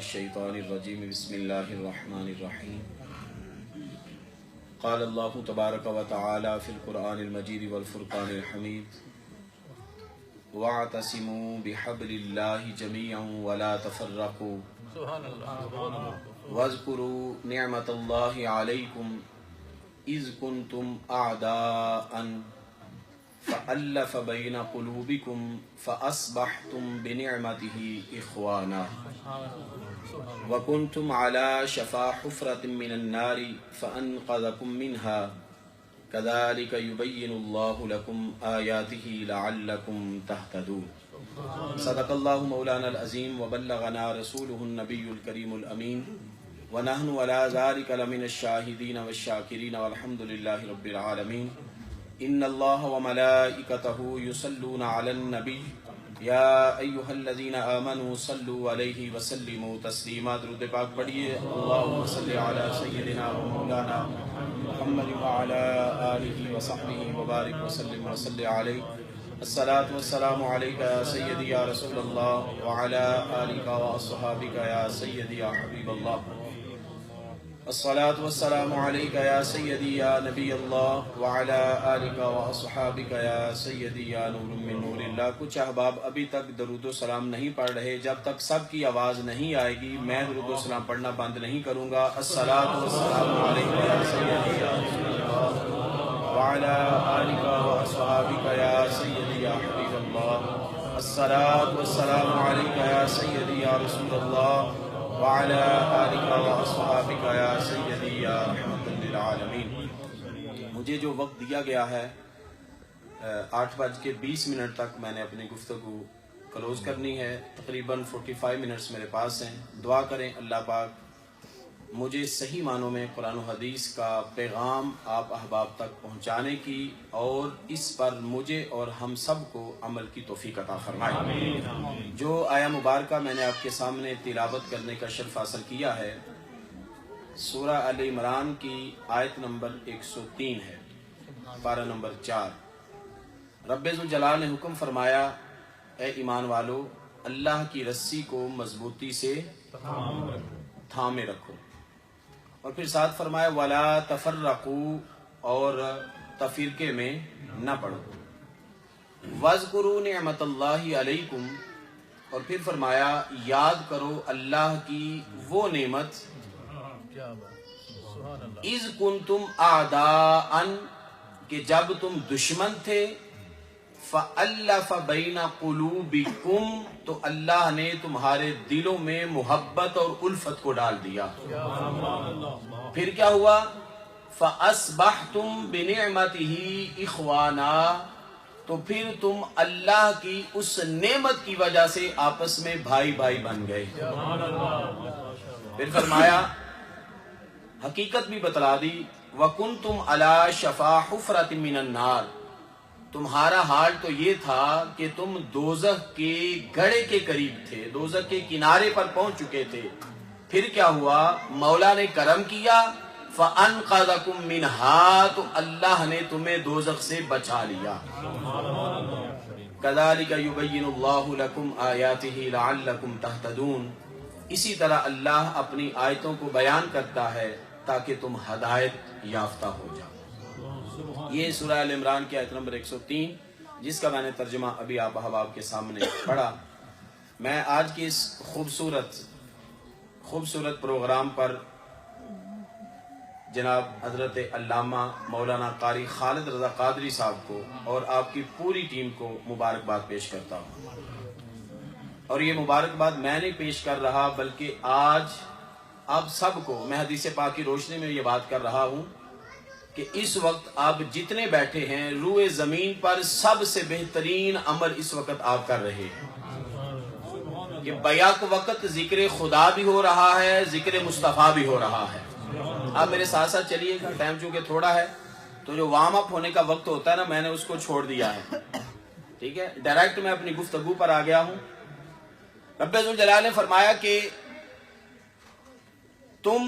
الشیطان الرجیم بسم اللہ الرحمن الرحیم قال اللہ تبارک و تعالی فی القرآن المجید والفرقان الحمید واعتصموا بحبل اللہ جمیعا ولا تفرقوا واذکروا نعمت اللہ علیکم اذ کنتم اعداء فألف بین قلوبکم فأصبحتم بنعمته اخوانا وکنتم على شفا حفرة من النار فأنقذکم منها كذلك يبين الله لكم آياته لعلكم تهتدون صدق الله مولانا العظيم وبلغنا رسوله النبي الكريم الأمين ونحن على ذلك لمن الشاهدين والشاكرين والحمد لله رب العالمين ان الله وملائكته يصلون على النبي يا ايها الذين امنوا صلوا عليه وسلموا تسليما درود پاک پڑھیے اللهم صل على سيدنا ومولانا محمد وعلى آله وصحبه وبارك وسلم وصل عليه الصلاة والسلام عليك يا سيدي يا رسول الله وعلى آلك وأصحابك يا سيدي يا حبيب الله الصلاة والسلام عليك يا سيدي يا نبي الله وعلى آلك وأصحابك يا سيدي يا نور من نور اللہ. کچھ احباب ابھی تک درود و سلام نہیں پڑھ رہے. جب تک سب کی آواز نہیں آئے گی میں درود و سلام پڑھنا بند نہیں کروں گا. الصلاة والسلام عليك يا سيدي يا رسول الله وعلى آلك وأصحابك يا سيدي يا حبيب الله. الصلاة والسلام عليك يا سيدي يا رسول الله وعلى آلك وأصحابك يا سيدي يا رحمة للعالمین. مجھے جو وقت دیا گیا ہے 8:20 تک میں نے اپنی گفتگو کلوز کرنی ہے. تقریباً 45 منٹس میرے پاس ہیں. دعا کریں اللہ پاک مجھے صحیح معنوں میں قرآن و حدیث کا پیغام آپ احباب تک پہنچانے کی اور اس پر مجھے اور ہم سب کو عمل کی توفیق عطا فرمائے. جو آیہ مبارکہ میں نے آپ کے سامنے تلاوت کرنے کا شرف حاصل کیا ہے سورہ آل عمران کی آیت نمبر 103 ہے، پارہ نمبر 4. رب ذوالجلال نے حکم فرمایا اے ایمان والو اللہ کی رسی کو مضبوطی سے تھامے رکھو، اور پھر ساتھ فرمایا وَلَا تَفَرَّقُوا اور تفرقے میں نہ پڑو. وَاذْكُرُوا نِعْمَةَ اللَّهِ عَلَيْكُمْ اور پھر فرمایا یاد کرو اللہ کی وہ نعمت اِذْ كُنْتُمْ أَعْدَاءً کہ جب تم دشمن تھے فَأَلَّفَ بَيْنَ قُلُوبِكُمْ تو اللہ نے تمہارے دلوں میں محبت اور الفت کو ڈال دیا. پھر کیا ہوا فَأَصْبَحْتُمْ بِنِعْمَتِهِ إِخْوَانًا تو پھر تم اللہ کی اس نعمت کی وجہ سے آپس میں بھائی بھائی بن گئے. پھر فرمایا حقیقت بھی بتلا دی وَكُنْتُمْ عَلَى شَفَا حُفْرَةٍ مِّنَ النَّارِ تمہارا حال تو یہ تھا کہ تم دوزخ کے گڑھے کے قریب تھے، دوزخ کے کنارے پر پہنچ چکے تھے. پھر کیا ہوا مولا نے کرم کیا فَأَنْقَذَكُمْ مِنْهَا تو اللہ نے تمہیں دوزخ سے بچا لیا. كَذَلِكَ يُبَيِّنُ اللَّهُ لَكُمْ آيَاتِهِ لَعَلَّكُمْ تَهْتَدُونَ اسی طرح اللہ اپنی آیتوں کو بیان کرتا ہے تاکہ تم ہدایت یافتہ ہو جاؤ. یہ سورہ آل عمران کی آیت نمبر 103 جس کا میں نے ترجمہ ابھی آپ احباب کے سامنے پڑھا. میں آج کی اس خوبصورت پروگرام پر جناب حضرت علامہ مولانا قاری خالد رضا قادری صاحب کو اور آپ کی پوری ٹیم کو مبارکباد پیش کرتا ہوں. اور یہ مبارکباد میں نہیں پیش کر رہا بلکہ آج آپ سب کو میں حدیث پاک کی روشنی میں یہ بات کر رہا ہوں کہ اس وقت آپ جتنے بیٹھے ہیں روئے زمین پر سب سے بہترین عمل اس وقت آپ کر رہے ہیں کہ بیک وقت ذکر خدا بھی ہو رہا ہے، ذکر مصطفیٰ بھی ہو رہا ہے. آپ میرے ساتھ ساتھ چلیے گا. ٹائم چونکہ تھوڑا ہے تو جو وارم اپ ہونے کا وقت ہوتا ہے نا میں نے اس کو چھوڑ دیا ہے. ٹھیک ہے، ڈائریکٹ میں اپنی گفتگو پر آ گیا ہوں. رب ذوالجلال نے فرمایا کہ تم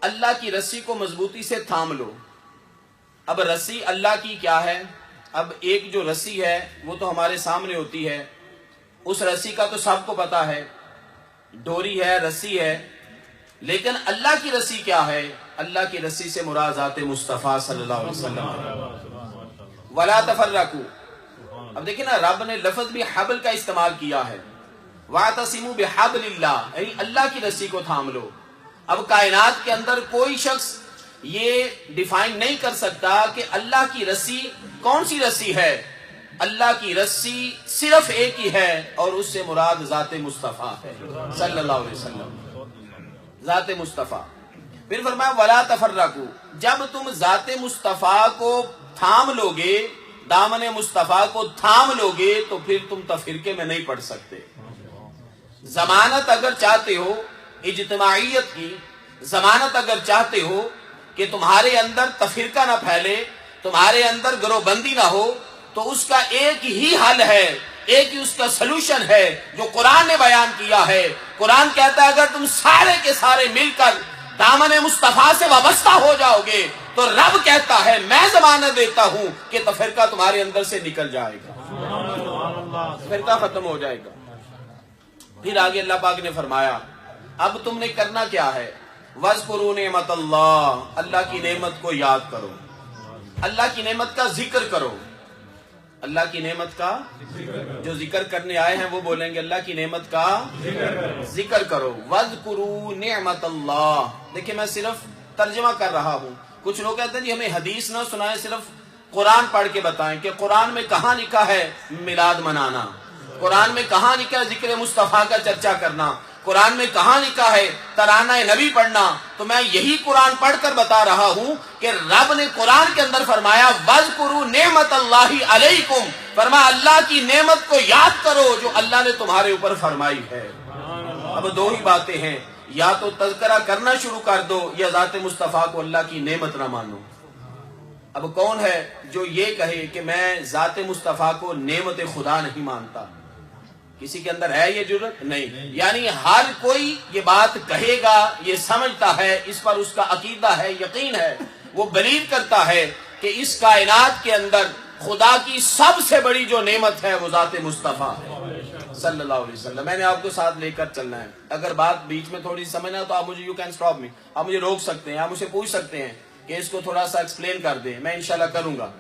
اللہ کی رسی کو مضبوطی سے تھام لو. اب رسی اللہ کی کیا ہے؟ اب ایک جو رسی ہے وہ تو ہمارے سامنے ہوتی ہے، اس رسی کا تو سب کو پتا ہے، ڈوری ہے، رسی ہے، لیکن اللہ کی رسی کیا ہے؟ اللہ کی رسی سے مراد ذات مصطفیٰ صلی اللہ علیہ وسلم۔ ولا تفرقوا، اب دیکھیں نا، رب نے لفظ بھی حبل کا استعمال کیا ہے، واعتصموا بحبل اللہ، یعنی اللہ کی رسی کو تھام لو۔ اب کائنات کے اندر کوئی شخص یہ ڈیفائن نہیں کر سکتا کہ اللہ کی رسی کون سی رسی ہے۔ اللہ کی رسی صرف ایک ہی ہے، اور اس سے مراد ذات مصطفیٰ ہے صلی اللہ علیہ وسلم، ذات مصطفیٰ۔ پھر فرمایا ولا تفرقوا، جب تم ذات مصطفیٰ کو تھام لو گے، دامن مصطفیٰ کو تھام لو گے، تو پھر تم تفرقے میں نہیں پڑ سکتے۔ ضمانت اگر چاہتے ہو اجتماعیت کی، ضمانت اگر چاہتے ہو کہ تمہارے اندر تفرقہ نہ پھیلے، تمہارے اندر گروہ بندی نہ ہو، تو اس کا ایک ہی حل ہے، ایک ہی اس کا سلوشن ہے جو قرآن نے بیان کیا ہے۔ قرآن کہتا ہے اگر تم سارے کے سارے مل کر دامن مصطفیٰ سے وابستہ ہو جاؤ گے، تو رب کہتا ہے میں ضمانت دیتا ہوں کہ تفرقہ تمہارے اندر سے نکل جائے گا، تفرقہ ختم ہو جائے گا۔ پھر آگے اللہ پاک نے فرمایا اب تم نے کرنا کیا ہے؟ وَاذْكُرُوا نِعْمَتَ اللَّهِ، اللہ کی نعمت کو یاد کرو، اللہ کی نعمت کا ذکر کرو۔ اللہ کی نعمت کا جو ذکر کرنے آئے ہیں وہ بولیں گے اللہ کی نعمت کا ذکر کرو۔ وَاذْكُرُوا نِعْمَتَ اللَّهِ، دیکھیں میں صرف ترجمہ کر رہا ہوں۔ کچھ لوگ کہتے ہیں جی ہمیں حدیث نہ سنائیں، صرف قرآن پڑھ کے بتائیں کہ قرآن میں کہاں لکھا ہے میلاد منانا، قرآن میں کہاں لکھا ہے ذکر مصطفیٰ کا چرچا کرنا، قرآن میں کہاں لکھا ہے ترانہ نبی پڑھنا۔ تو میں یہی قرآن پڑھ کر بتا رہا ہوں کہ رب نے قرآن کے اندر فرمایا وَاذْكُرُوا نِعْمَتَ اللَّهِ عَلَيْكُمْ، فرمایا اللہ کی نعمت کو یاد کرو جو اللہ نے تمہارے اوپر فرمائی ہے۔ اب دو ہی باتیں ہیں، یا تو تذکرہ کرنا شروع کر دو یا ذات مصطفیٰ کو اللہ کی نعمت نہ مانو۔ اب کون ہے جو یہ کہے کہ میں ذات مصطفیٰ کو نعمت خدا نہیں مانتا؟ کسی کے اندر ہے یہ جرت؟ نہیں۔ یعنی ہر کوئی یہ بات کہے گا، یہ سمجھتا ہے، اس پر اس کا عقیدہ ہے، یقین ہے، وہ بلیو کرتا ہے کہ اس کائنات کے اندر خدا کی سب سے بڑی جو نعمت ہے وہ ذات مصطفیٰ ہے صلی اللہ علیہ وسلم۔ میں نے آپ کو ساتھ لے کر چلنا ہے، اگر بات بیچ میں تھوڑی سمجھنا ہے تو آپ مجھے یو کین اسٹاپ می، آپ مجھے روک سکتے ہیں، آپ مجھ سے پوچھ سکتے ہیں کہ اس کو تھوڑا سا ایکسپلین کر دیں، میں انشاءاللہ کروں گا۔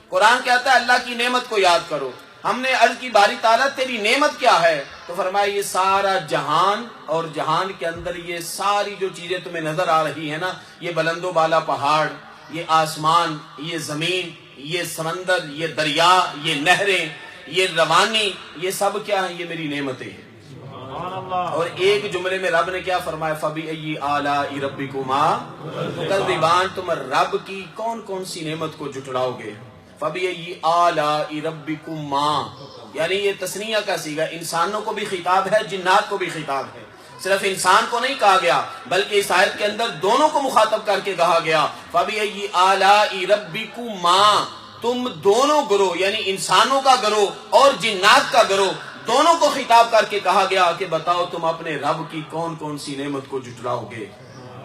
قرآن کہتا ہے اللہ کی نعمت کو یاد کرو۔ ہم نے عرض کی باری تعالیٰ تیری نعمت کیا ہے؟ تو فرمایا یہ سارا جہان، اور جہان کے اندر یہ ساری جو چیزیں تمہیں نظر آ رہی ہیں نا، یہ بلند و بالا پہاڑ، یہ آسمان، یہ زمین، یہ سمندر، یہ دریا، یہ نہریں، یہ روانی، یہ سب کیا ہیں؟ یہ میری نعمتیں ہیں۔ اور ایک جملے میں رب نے کیا فرمایا؟ فَبِأَيِّ آلَاءِ رَبِّكُمَا تُكَذِّبَانِ، تم رب کی کون کون سی نعمت کو جھٹلاؤ گے؟ فَبِأَيِّ آلَاءِ رَبِّكُمَا، یعنی یہ تثنیہ کا صیغہ، انسانوں کو بھی خطاب ہے، جنات کو بھی خطاب ہے، صرف انسان کو نہیں کہا گیا بلکہ اس آیت کے اندر دونوں کو مخاطب کر کے کہا گیا فَبِأَيِّ آلَاءِ رَبِّكُمَا، تم دونوں گروہ یعنی انسانوں کا گروہ اور جنات کا گروہ دونوں کو خطاب کر کے کہا گیا کہ بتاؤ تم اپنے رب کی کون کون سی نعمت کو جھٹلاؤ گے۔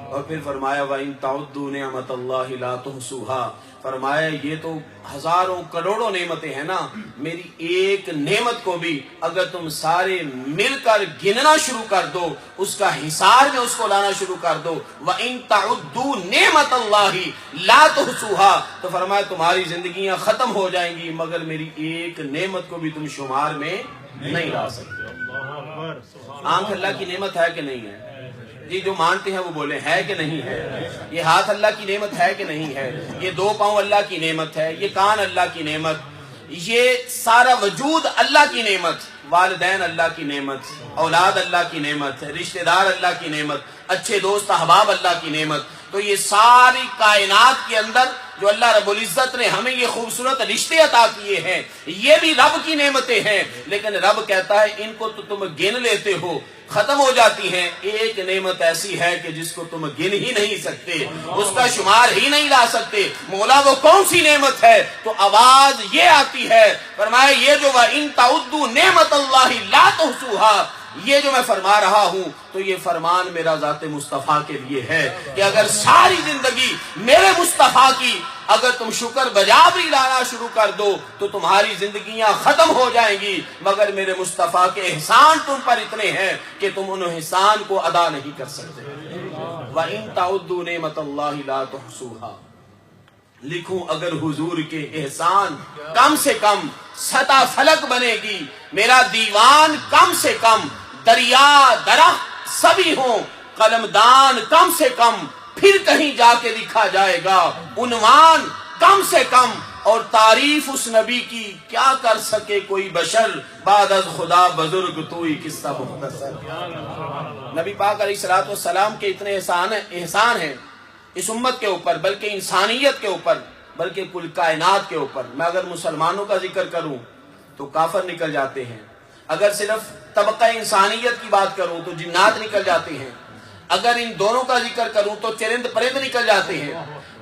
اور پھر فرمایا وَإِن تَعُدُّوا نِعْمَتَ اللَّهِ لَا تُحْصُوهَا، فرمایا یہ تو ہزاروں کروڑوں نعمتیں ہیں نا، میری ایک نعمت کو بھی اگر تم سارے مل کر گننا شروع کر دو، اس کا حصار میں اس کو لانا شروع کر دو، وَإِن تَعُدُّوا نِعْمَتَ اللَّهِ لَا تُحْصُوهَا، تو فرمایا تمہاری زندگیاں ختم ہو جائیں گی مگر میری ایک نعمت کو بھی تم شمار میں نہیں لا سکتے۔ آنکھ اللہ کی نعمت ہے کہ نہیں ہے؟ جی جو مانتے ہیں وہ بولے ہے کہ نہیں ہے؟ یہ ہاتھ اللہ کی نعمت ہے کہ نہیں ہے؟ یہ دو پاؤں اللہ کی نعمت ہے، یہ کان اللہ کی نعمت، یہ سارا وجود اللہ کی نعمت، والدین اللہ کی نعمت، اولاد اللہ کی نعمت، رشتہ دار اللہ کی نعمت، اچھے دوست احباب اللہ کی نعمت۔ تو یہ ساری کائنات کے اندر جو اللہ رب العزت نے ہمیں یہ خوبصورت رشتے عطا کیے ہیں، یہ بھی رب کی نعمتیں ہیں، لیکن رب کہتا ہے ان کو تو تم گن لیتے ہو، ختم ہو جاتی ہیں، ایک نعمت ایسی ہے کہ جس کو تم گن ہی نہیں سکتے، اس کا شمار ہی نہیں لا سکتے۔ مولا وہ کون سی نعمت ہے؟ تو آواز یہ آتی ہے، فرمایا یہ جو وَإِن تَعُدُّوا نِعْمَتَ اللَّهِ لَا تُحْصُوهَا، یہ جو میں فرما رہا ہوں تو یہ فرمان میرا ذات مصطفیٰ کے لیے ہے کہ اگر ساری زندگی میرے مصطفیٰ کی اگر تم شکر بجاوری لانا شروع کر دو تو تمہاری زندگیاں ختم ہو جائیں گی، مگر میرے مصطفیٰ کے احسان تم پر اتنے ہیں کہ تم ان احسان کو ادا نہیں کر سکتے۔ وَإِن تَعُدُّوا نِعْمَةَ اللَّهِ لَا تُحْصُوهَا، لکھوں اگر حضور کے احسان کم سے کم سطح فلک بنے گی، میرا دیوان کم سے کم دریا درخت سبھی ہوں، قلمدان کم سے کم پھر کہیں جا کے لکھا جائے گا، عنوان کم سے کم، اور تعریف اس نبی کی کیا کر سکے کوئی بشر، بعد از خدا بزرگ توئی قصہ مختصر۔ نبی پاک علیہ الصلوۃ والسلام کے اتنے احسان ہیں اس امت کے اوپر، بلکہ انسانیت کے اوپر، بلکہ کل کائنات کے اوپر۔ میں اگر مسلمانوں کا ذکر کروں تو کافر نکل جاتے ہیں، اگر صرف طبقہ انسانیت کی بات کروں تو جنات نکل جاتے ہیں، اگر ان دونوں کا ذکر کروں تو چرند پرند نکل جاتے ہیں،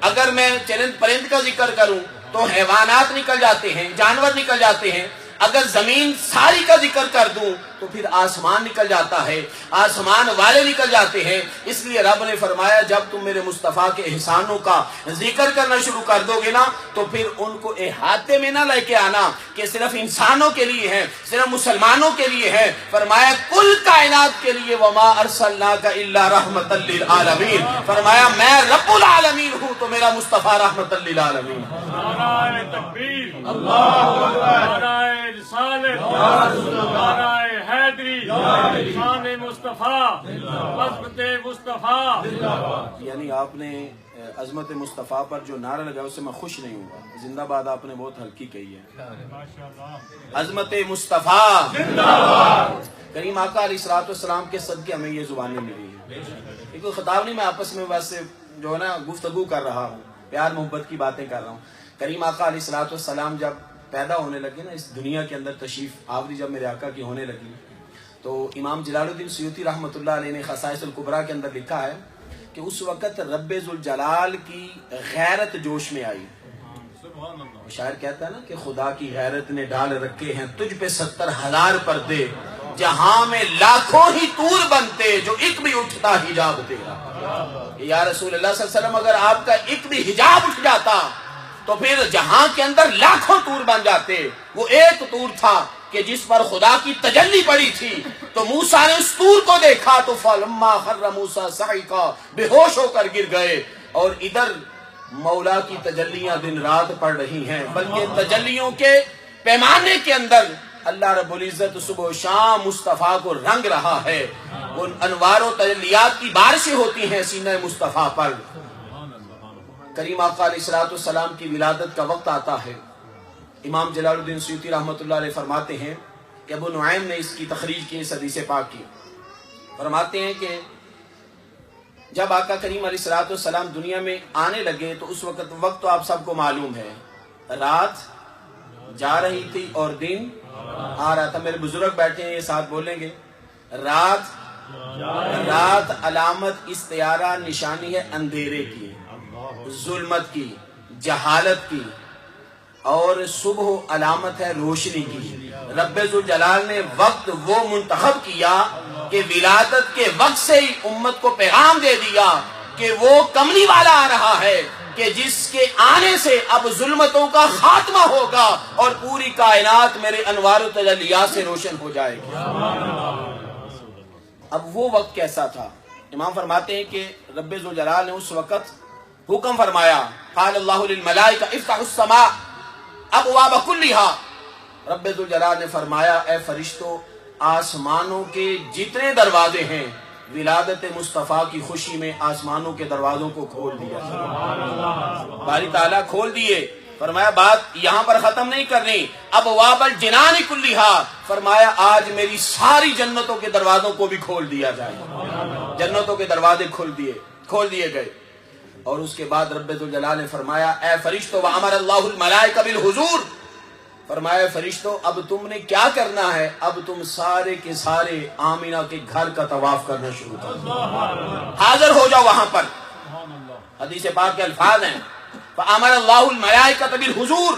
اگر میں چرند پرند کا ذکر کروں تو حیوانات نکل جاتے ہیں، جانور نکل جاتے ہیں، اگر زمین ساری کا ذکر کر دوں تو پھر آسمان نکل جاتا ہے، آسمان والے نکل جاتے ہیں۔ اس لیے رب نے فرمایا جب تم میرے مصطفیٰ کے احسانوں کا ذکر کرنا شروع کر دو گے نا تو پھر ان کو احاطے میں نہ لے کے آنا کہ صرف انسانوں کے لیے ہے، صرف مسلمانوں کے لیے ہے، فرمایا کل کائنات کے لیے، وما ارسلناک الا رحمۃ للعالمین، فرمایا میں رب العالمین ہوں تو میرا مصطفیٰ رحمۃ للعالمین۔ نعرہ تکبیر، اللہ اکبر، نعرہ رسالت، نعرہ حیدری، شان مصطفیٰ، عظمت مصطفیٰ۔ یعنی آپ نے عظمت مصطفیٰ پر جو نعرہ لگا اس سے میں خوش نہیں ہوں، زندہ باد آپ نے بہت ہلکی کہی ہے۔ عظمت مصطفیٰ زندہ باد۔ کریم آقا علیہ الصلوۃ والسلام کے صدقے ہمیں یہ زبانیں ملی ہیں، یہ کوئی خطاب نہیں، میں آپس میں ویسے جو ہے نا گفتگو کر رہا ہوں، پیار محبت کی باتیں کر رہا ہوں۔ کریم آقا علیہ الصلوۃ والسلام جب پیدا ہونے لگے نا اس دنیا کے اندر، تشریف آوری جب میرے آقا کی ہونے لگی تو امام جلال الدین سیوطی رحمۃ اللہ علیہ نے خصائص الکبریٰ کے اندر لکھا ہے کہ اس وقت رب ذوالجلال کی غیرت جوش میں آئی۔ شاعر کہتا ہے نا کہ خدا کی غیرت نے ڈال رکھے ہیں تجھ پہ 70,000 پردے، جہاں میں لاکھوں ہی طور بنتے جو ایک بھی اٹھتا حجاب تیرا۔ یا رسول اللہ صلی اللہ علیہ وسلم اگر آپ کا ایک بھی حجاب اٹھ جاتا تو پھر جہاں کے اندر لاکھوں طور بن جاتے۔ وہ ایک طور تھا کہ جس پر خدا کی تجلی پڑی تھی تو موسیٰ نے اس طور کو دیکھا تو فلما خر موسیٰ صعقا، بے ہوش ہو کر گر گئے۔ اور ادھر مولا کی تجلیاں دن رات پڑ رہی ہیں، بلکہ تجلیوں کے پیمانے کے اندر اللہ رب العزت صبح و شام مصطفیٰ کو رنگ رہا ہے۔ ان انوار و تجلیات کی بارشیں ہوتی ہیں سینہ مصطفیٰ پر۔ کریم آقا علیہ الصلوۃ والسلام کی ولادت کا وقت آتا ہے، امام جلال الدین سیوطی رحمۃ اللہ علیہ فرماتے ہیں کہ ابو نعیم نے اس کی تخریج کی، اس حدیث پاک کی، فرماتے ہیں کہ جب آقا کریم علیہ الصلوۃ والسلام دنیا میں آنے لگے تو اس وقت تو آپ سب کو معلوم ہے، رات جا رہی تھی اور دن آ رہا تھا۔ میرے بزرگ بیٹھے ہیں، یہ ساتھ بولیں گے، رات علامت استعارہ نشانی ہے اندھیرے کی، ظلمت کی، جہالت کی، اور صبح علامت ہے روشنی کی۔ رب ذوالجلال نے وقت وہ منتخب کیا کہ ولادت کے وقت سے ہی امت کو پیغام دے دیا کہ وہ کملی والا آ رہا ہے کہ جس کے آنے سے اب ظلمتوں کا خاتمہ ہوگا اور پوری کائنات میرے انوار و تجلیات سے روشن ہو جائے گی۔ اب وہ وقت کیسا تھا؟ امام فرماتے ہیں کہ رب ذوالجلال نے اس وقت حکم فرمایا، قال اللہ للملائکہ افتحوا السماء ابواب کلھا، رب ذوالجلال نے فرمایا اے فرشتوں آسمانوں کے جتنے دروازے ہیں ولادت مصطفیٰ کی خوشی میں آسمانوں کے دروازوں کو کھول دیا۔ باری تعالیٰ کھول دیے، فرمایا بات یہاں پر ختم نہیں کرنی، ابواب الجنان کلھا، فرمایا آج میری ساری جنتوں کے دروازوں کو بھی کھول دیا جائے۔ جنتوں کے دروازے کھول دیے گئے، اور اس کے بعد رب ذوالجلال نے فرمایا اے فرشتوں وَأَمَرَ اللَّهُ الْمَلَائِكَ بِالْحُضُورِ، فرمایا فرشتوں اب تم نے کیا کرنا ہے، اب تم سارے کے سارے آمینہ کے گھر کا طواف کرنا شروع کر دو، حاضر ہو جاؤ وہاں پر۔ حدیث پاک کے الفاظ ہیں فَأَمَرَ اللَّهُ الْمَلَائِكَةَ بِالْحُضُورِ،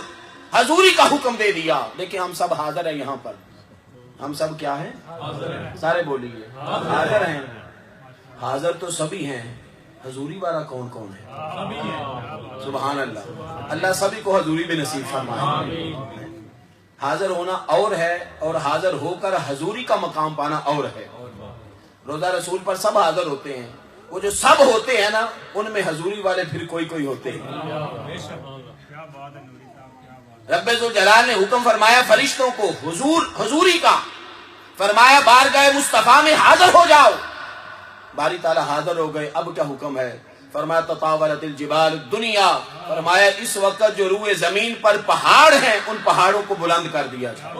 حضوری کا حکم دے دیا۔ دیکھیں ہم سب حاضر ہیں یہاں پر، ہم سب کیا ہیں؟ سارے بولیے حاضر ہیں. حاضر تو سبھی ہیں، حضوری والا کون کون ہے؟ سبحان اللہ. اللہ سبھی کو حضوری بھی نصیب فرمائے. حاضر ہونا اور ہے اور حاضر ہو کر حضوری کا مقام پانا اور ہے. روزہ رسول پر سب حاضر ہوتے ہیں، وہ جو سب ہوتے ہیں نا ان میں حضوری والے پھر کوئی کوئی ہوتے ہیں. رب ذوالجلال نے حکم فرمایا فرشتوں کو حضوری کا، فرمایا بارگاہ مصطفیٰ میں حاضر ہو جاؤ. باری تعالیٰ حاضر ہو گئے. اب کیا حکم ہے؟ فرمایا تطاولت الجبال الدنیا، فرمایا اس وقت جو روئے زمین پر پہاڑ ہیں ان پہاڑوں کو بلند کر دیا جائے.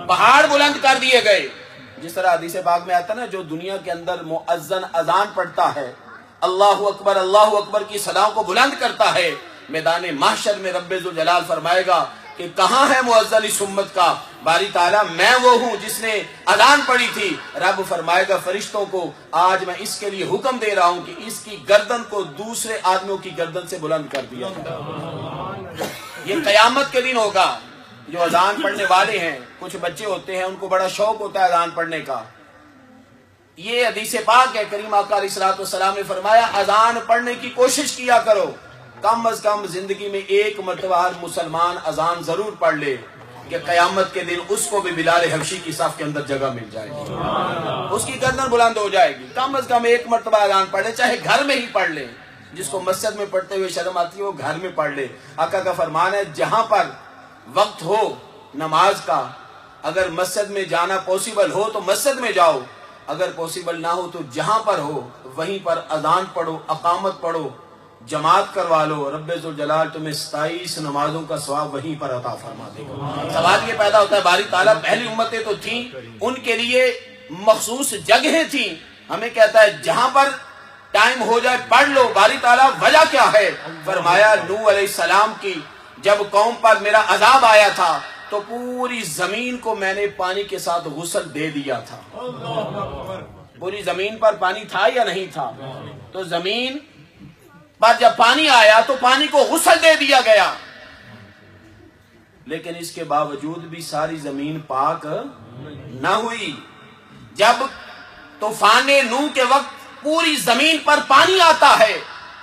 پہاڑ بلند کر دیے گئے. جس طرح حدیث پاک میں آتا ہے نا، جو دنیا کے اندر مؤذن اذان پڑھتا ہے، اللہ اکبر کی صداؤں کو بلند کرتا ہے، میدان محشر میں رب ذوالجلال فرمائے گا کہ کہاں ہے مؤذن اس امت کا؟ باری تعالیٰ میں وہ ہوں جس نے اذان پڑھی تھی. رب فرمائے گا فرشتوں کو آج میں اس کے لیے حکم دے رہا ہوں کہ اس کی گردن کو دوسرے آدمیوں کی گردن سے بلند کر دیا. یہ قیامت کے دن ہوگا. جو اذان پڑھنے والے ہیں، کچھ بچے ہوتے ہیں ان کو بڑا شوق ہوتا ہے اذان پڑھنے کا. یہ حدیث پاک ہے، کریم آقا علیہ الصلوۃ والسلام نے فرمایا اذان پڑھنے کی کوشش کیا کرو. کم از کم زندگی میں ایک مرتبہ ہر مسلمان اذان ضرور پڑھ لے کہ قیامت کے دن اس کو بھی بلال حبشی کی صف کے اندر جگہ مل جائے گی، اس کی گردن بلند ہو جائے گی. کم از کم ایک مرتبہ اذان پڑھ لے، چاہے گھر میں ہی پڑھ لے. جس کو مسجد میں پڑھتے ہوئے شرم آتی ہے وہ گھر میں پڑھ لے. آقا کا فرمان ہے جہاں پر وقت ہو نماز کا، اگر مسجد میں جانا پوسیبل ہو تو مسجد میں جاؤ، اگر پوسیبل نہ ہو تو جہاں پر ہو وہیں پر اذان پڑھو، اقامت پڑھو، جماعت کروا لو. رب ذوالجلال تمہیں 27 نمازوں کا ثواب وہیں پر عطا فرما دے گا. سوال یہ پیدا ہوتا ہے باری تعالیٰ پہلی امتیں تو تھیں، ان کے لیے مخصوص جگہیں تھیں. ہمیں کہتا ہے جہاں پر ٹائم ہو جائے پڑھ لو. باری تعالیٰ وجہ کیا ہے؟ فرمایا نوح علیہ السلام کی جب قوم پر میرا عذاب آیا تھا تو پوری زمین کو میں نے پانی کے ساتھ غسل دے دیا تھا. پوری زمین پر پانی تھا یا نہیں تھا؟ تو زمین پر جب پانی آیا تو پانی کو غسل دے دیا گیا. لیکن اس کے باوجود بھی ساری زمین پاک نہ ہوئی. جب طوفان نوح کے وقت پوری زمین پر پانی آتا ہے،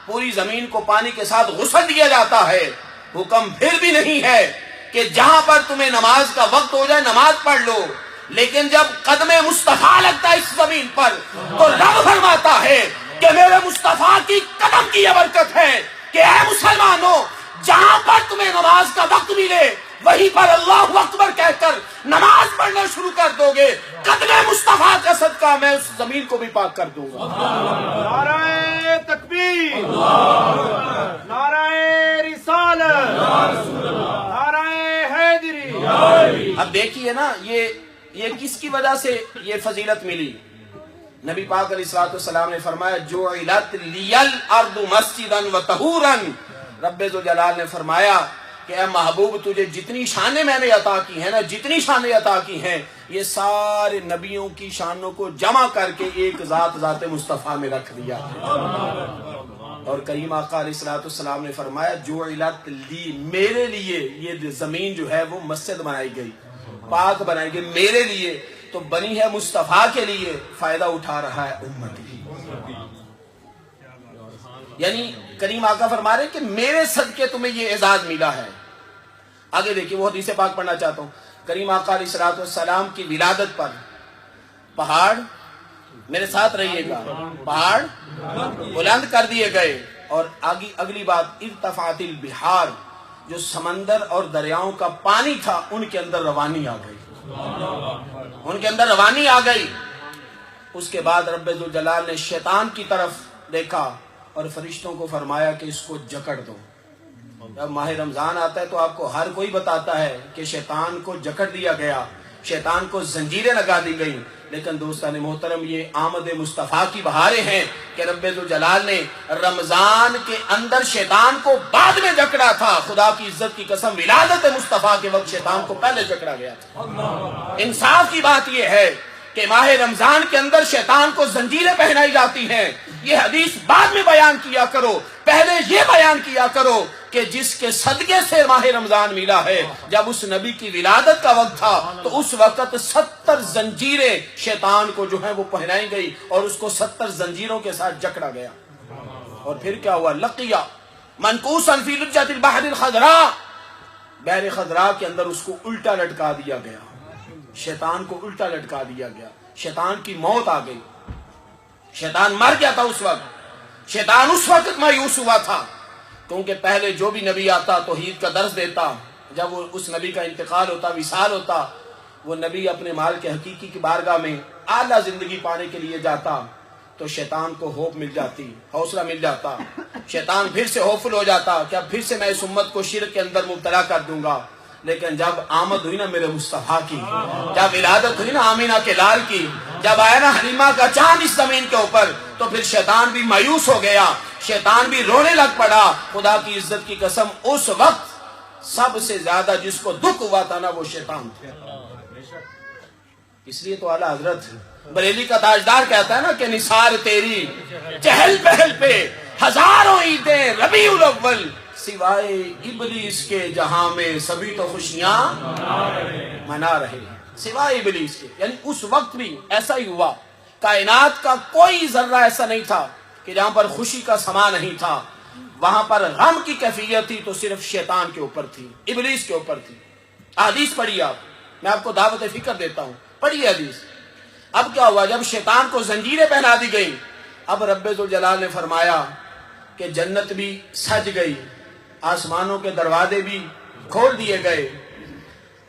پوری زمین کو پانی کے ساتھ غسل دیا جاتا ہے، حکم پھر بھی نہیں ہے کہ جہاں پر تمہیں نماز کا وقت ہو جائے نماز پڑھ لو. لیکن جب قدم مصطفیٰ لگتا ہے اس زمین پر تو رب فرماتا ہے کہ میرے مصطفیٰ کی قدم کی یہ برکت ہے کہ اے مسلمانوں جہاں پر تمہیں نماز کا وقت ملے وہیں پر اللہ اکبر کہہ کر نماز پڑھنا شروع کر دو گے. قدم مصطفیٰ کا صدقہ میں اس زمین کو بھی پاک کر دوں گا. نعرہ تکبیر، نعرہ رسالت، نعرہ حیدری. اب دیکھیے نا یہ کس کی وجہ سے یہ فضیلت ملی؟ نبی پاک علیہ الصلوۃ والسلام نے فرمایا جعلت لی الارض مسجدا وطہورا. رب ذوالجلال نے فرمایا کہ اے محبوب تجھے جتنی شانیں میں نے عطا کی ہیں نا، جتنی شانیں عطا کی ہیں، یہ سارے نبیوں کی شانوں کو جمع کر کے ایک ذات مصطفیٰ میں رکھ دیا. اور کریم آقا علیہ الصلوۃ والسلام نے فرمایا جعلت لی، میرے لیے یہ زمین جو ہے وہ مسجد بنائی گئی، پاک بنائی گئی میرے لیے. تو بنی ہے مصطفیٰ کے لیے، فائدہ اٹھا رہا ہے امتی. یعنی کریم آقا فرما رہے کہ میرے صدقے تمہیں یہ اعزاز ملا ہے. آگے دیکھیے وہ حدیث پاک پڑھنا چاہتا ہوں. کریم آقا علیہ الصلوۃ والسلام کی ولادت پر پہاڑ، میرے ساتھ رہیے گا، پہاڑ بلند کر دیے گئے. اور اگلی بات ارتفعت البحار، جو سمندر اور دریاؤں کا پانی تھا ان کے اندر روانی آ گئی، ان کے اندر روانی آ گئی. اس کے بعد رب ذوالجلال نے شیطان کی طرف دیکھا اور فرشتوں کو فرمایا کہ اس کو جکڑ دو. جب ماہ رمضان آتا ہے تو آپ کو ہر کوئی بتاتا ہے کہ شیطان کو جکڑ دیا گیا، شیطان کو زنجیریں لگا دی گئیں. لیکن دوستان محترم یہ آمد مصطفیٰ کی بہاریں ہیں کہ رب ذوالجلال نے رمضان کے اندر شیطان کو بعد میں جکڑا تھا. خدا کی عزت کی قسم ولادت مصطفیٰ کے وقت شیطان کو پہلے جکڑا گیا تھا. انصاف کی بات یہ ہے کہ ماہ رمضان کے اندر شیطان کو زنجیریں پہنائی جاتی ہیں. یہ حدیث بعد میں بیان کیا کرو، پہلے یہ بیان کیا کرو کہ جس کے صدقے سے ماہ رمضان ملا ہے، جب اس نبی کی ولادت کا وقت تھا تو اس وقت 70 زنجیریں شیطان کو جو ہیں وہ پہنائی گئی اور اس کو 70 زنجیروں کے ساتھ جکڑا گیا۔ اور پھر کیا ہوا؟ لقیا منکوسا فی لجۃ البحر الخضراء، بحر خضراء کے اندر اس کو الٹا لٹکا دیا گیا، شیطان کو الٹا لٹکا دیا گیا، شیطان کی موت آ گئی، شیطان مر گیا تھا اس وقت۔ شیطان اس وقت مایوس ہوا تھا کیونکہ پہلے جو بھی نبی آتا توحید کا درس دیتا، جب وہ اس نبی کا انتقال ہوتا، وصال ہوتا، وہ نبی اپنے مال کے حقیقی کی بارگاہ میں اعلیٰ زندگی پانے کے لیے جاتا تو شیطان کو ہوپ مل جاتی، حوصلہ مل جاتا، شیطان پھر سے ہوپفل ہو جاتا کہ اب پھر سے میں اس امت کو شرک کے اندر مبتلا کر دوں گا۔ لیکن جب آمد ہوئی نا میرے مصطفیٰ کی، جب ولادت ہوئی نا آمینہ کے لال کی، جب آیا نا حلیمہ کا چاند اس زمین کے اوپر، تو پھر شیطان بھی مایوس ہو گیا، شیطان بھی رونے لگ پڑا۔ خدا کی عزت کی قسم، اس وقت سب سے زیادہ جس کو دکھ ہوا تھا نا وہ شیطان تھا۔ اس لیے تو اعلیٰ حضرت بریلی کا تاجدار کہتا ہے نا کہ نثار تیری چہل پہل پہ ہزاروں عیدیں ربیع الاول، سوائے ابلیس کے جہاں میں سبھی تو خوشیاں منا رہے ہیں، سوائے ابلیس کے۔ یعنی اس وقت بھی ایسا ہی ہوا، کائنات کا کوئی ذرہ ایسا نہیں تھا کہ جہاں پر خوشی کا سما نہیں تھا، وہاں پر غم کی کیفیت تھی تو صرف شیطان کے اوپر تھی، ابلیس کے اوپر تھی۔ حدیث پڑھیے آپ، میں آپ کو دعوت فکر دیتا ہوں، پڑھیے حدیث۔ اب کیا ہوا؟ جب شیطان کو زنجیریں پہنا دی گئی، اب رب ذوالجلال نے فرمایا کہ جنت بھی سج گئی، آسمانوں کے دروازے بھی کھول دیے گئے،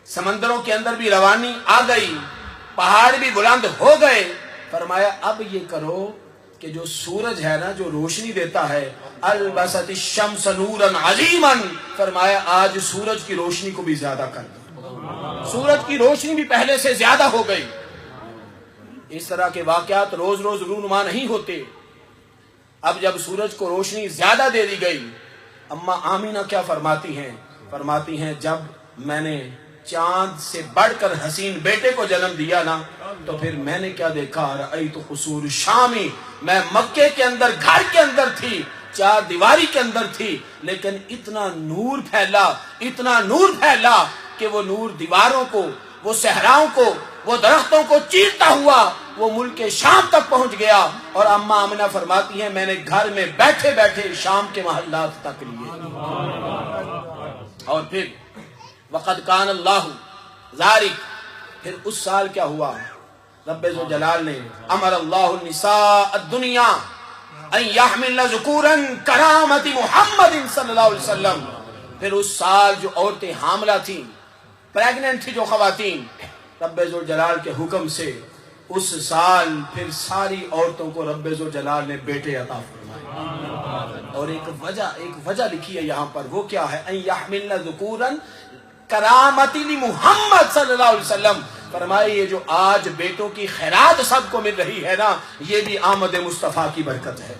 سمندروں کے اندر بھی روانی آ گئی، پہاڑ بھی بلند ہو گئے۔ فرمایا اب یہ کرو کہ جو سورج ہے نا جو روشنی دیتا ہے، البست الشمس نورا عظیما، فرمایا آج سورج کی روشنی کو بھی زیادہ کر دو، سورج کی روشنی بھی پہلے سے زیادہ ہو گئی۔ اس طرح کے واقعات روز روز رونما نہیں ہوتے۔ اب جب سورج کو روشنی زیادہ دے دی گئی، اما آمینہ کیا فرماتی ہیں جب میں نے چاند سے بڑھ کر حسین بیٹے کو جنم دیا نا تو پھر میں نے کیا دیکھا؟ رأیت قصور شامی، میں مکے کے اندر گھر کے اندر تھی، چار دیواری کے اندر تھی، لیکن اتنا نور پھیلا کہ وہ نور دیواروں کو، وہ صحراؤں کو، وہ درختوں کو چیرتا ہوا وہ ملک شام تک پہنچ گیا۔ اور اما آمنہ فرماتی ہیں میں نے گھر میں بیٹھے بیٹھے شام کے محلات تک لیے۔ اور پھر وقد کان اللہ ذالک، پھر اس سال کیا ہوا؟ رب ذوالجلال نے امر اللہ النساء الدنیا ان یحملن ذکورا کرامت محمد صلی اللہ علیہ وسلم۔ پھر اس سال جو عورتیں حاملہ تھیں، پریگننٹ تھی جو خواتین، رب ذوالجلال کے حکم سے اس سال پھر ساری عورتوں کو رب ذوالجلال نے بیٹے عطا فرمائے۔ اور ایک وجہ لکھی ہے یہاں پر، وہ کیا ہے؟ ان یحملن ذکورا کرامت محمد صلی اللہ علیہ وسلم۔ فرمائے یہ جو آج بیٹوں کی خیرات سب کو مل رہی ہے نا، یہ بھی آمد مصطفیٰ کی برکت ہے،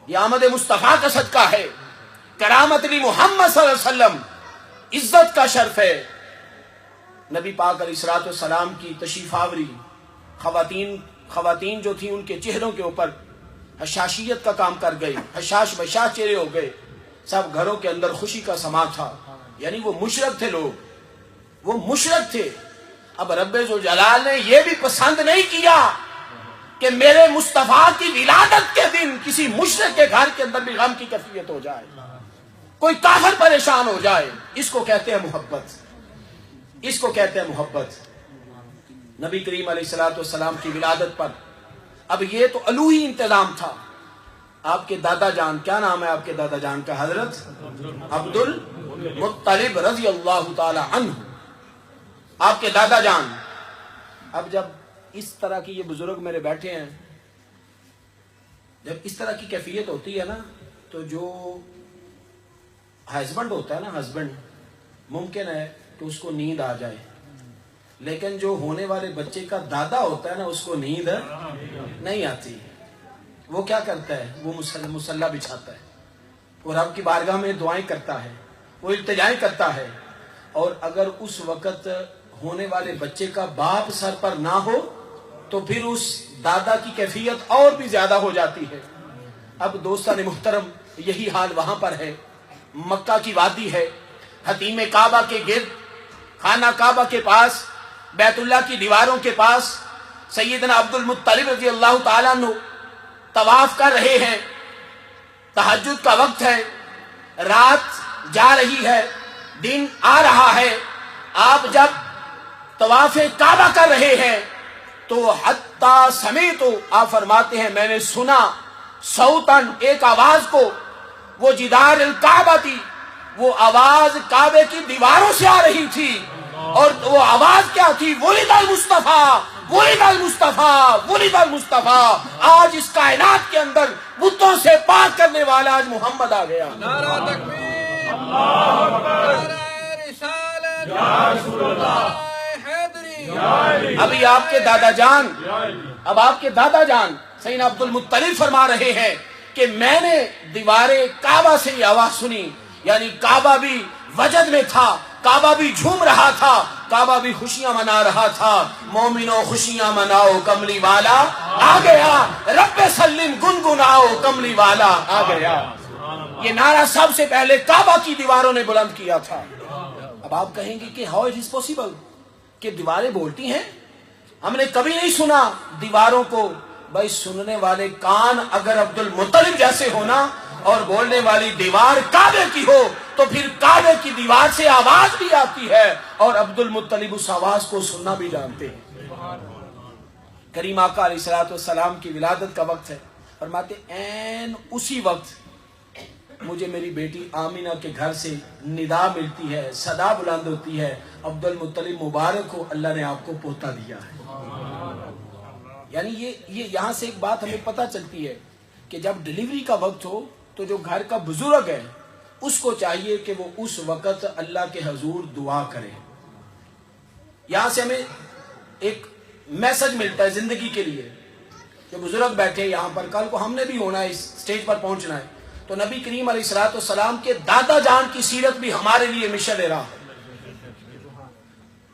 یہ آمد مصطفیٰ کا صدقہ ہے۔ کرامت محمد صلی اللہ علیہ وسلم، عزت کا شرف ہے۔ نبی پاک علیہ الصلوۃ والسلام کی تشریف آوری، خواتین جو تھیں ان کے چہروں کے اوپر حشاشیت کا کام کر گئی، حشاش بشاش چہرے ہو گئے، سب گھروں کے اندر خوشی کا سما تھا۔ یعنی وہ مشرک تھے، لوگ وہ مشرک تھے۔ اب رب ذوالجلال نے یہ بھی پسند نہیں کیا کہ میرے مصطفیٰ کی ولادت کے دن کسی مشرک کے گھر کے اندر بھی غم کی کیفیت ہو جائے، کوئی کافر پریشان ہو جائے۔ اس کو کہتے ہیں محبت، اس کو کہتے ہیں محبت۔ نبی کریم علیہ الصلوۃ والسلام کی ولادت پر اب یہ تو الوہی انتظام تھا۔ آپ کے دادا جان، کیا نام ہے آپ کے دادا جان کا؟ حضرت عبد المطلب رضی اللہ تعالی عنہ، آپ کے دادا جان۔ اب جب اس طرح کی یہ بزرگ میرے بیٹھے ہیں، جب اس طرح کی کیفیت ہوتی ہے نا تو جو ہسبینڈ ہوتا ہے نا، ہسبینڈ، ممکن ہے کہ اس کو نیند آ جائے، لیکن جو ہونے والے بچے کا دادا ہوتا ہے نا اس کو نیند نہیں آتی۔ وہ کیا کرتا ہے؟ وہ مصلی بچھاتا ہے، وہ رب کی بارگاہ میں دعائیں کرتا ہے، وہ التجائیں کرتا ہے۔ اور اگر اس وقت ہونے والے بچے کا باپ سر پر نہ ہو تو پھر اس دادا کی کیفیت اور بھی زیادہ ہو جاتی ہے۔ اب دوستان محترم، یہی حال وہاں پر ہے۔ مکہ کی وادی ہے، حتیم کعبہ کے گرد، خانہ کعبہ کے پاس، بیت اللہ کی دیواروں کے پاس سیدنا عبد المطلب رضی اللہ تعالیٰ عنہ طواف کر رہے ہیں۔ تہجد کا وقت ہے، رات جا رہی ہے، دن آ رہا ہے۔ آپ جب طواف کعبہ کر رہے ہیں تو حتیٰ سمیت، آپ فرماتے ہیں میں نے سنا صوتاً، ایک آواز کو، وہ جدار الکعبہ تھی، وہ آواز کعبے کی دیواروں سے آ رہی تھی، اور وہ آواز کیا تھی؟ ولد المصطفیٰ، ولد المصطفیٰ، ولد المصطفیٰ۔ آج اس کائنات کے اندر بتوں سے پاک کرنے والا آج محمد آ گیا۔ نعرہ تکبیر، نعرہ رسالت، یا رسول اللہ، حیدری۔ ابھی آپ کے دادا جان، اب آپ کے دادا جان سیدنا عبد المطلب فرما رہے ہیں کہ میں نے دیوار کعبہ سے یہ آواز سنی، یعنی کعبہ بھی وجد میں تھا، کعبہ بھی جھوم رہا تھا، کعبہ بھی خوشیاں منا رہا تھا۔ مومنوں خوشیاں مناؤ، کملی والا آ گیا، رب سلم گنگناؤ، کملی والا آ گیا۔ یہ نعرہ سب سے پہلے کعبہ کی دیواروں نے بلند کیا تھا۔ اب آپ کہیں گے کہ ہاؤ اٹ از پاسبل کہ دیواریں بولتی ہیں؟ ہم نے کبھی نہیں سنا دیواروں کو۔ بھائی سننے والے کان اگر عبد المطلب جیسے ہونا اور بولنے والی دیوار کعبے کی ہو تو پھر کعبے کی دیوار سے آواز بھی آتی ہے، اور عبد المطلب اس آواز کو سننا بھی جانتے ہیں۔ کریم آقا علیہ الصلوۃ والسلام کی ولادت کا وقت ہے، فرماتے این اسی وقت مجھے میری بیٹی آمینہ کے گھر سے ندا ملتی ہے، صدا بلند ہوتی ہے، عبد المطلب مبارک ہو، اللہ نے آپ کو پوتا دیا ہے۔ یعنی یہ یہاں سے ایک بات ہمیں پتہ چلتی ہے کہ جب ڈیلیوری کا وقت ہو تو جو گھر کا بزرگ ہے اس کو چاہیے کہ وہ اس وقت اللہ کے حضور دعا کرے۔ یہاں سے ہمیں ایک میسج ملتا ہے زندگی کے لیے کہ بزرگ بیٹھے یہاں پر، کل کو ہم نے بھی ہونا ہے، اس سٹیج پر پہنچنا ہے، تو نبی کریم علیہ الصلوۃ والسلام کے دادا جان کی سیرت بھی ہمارے لیے مشن لے رہا ہے۔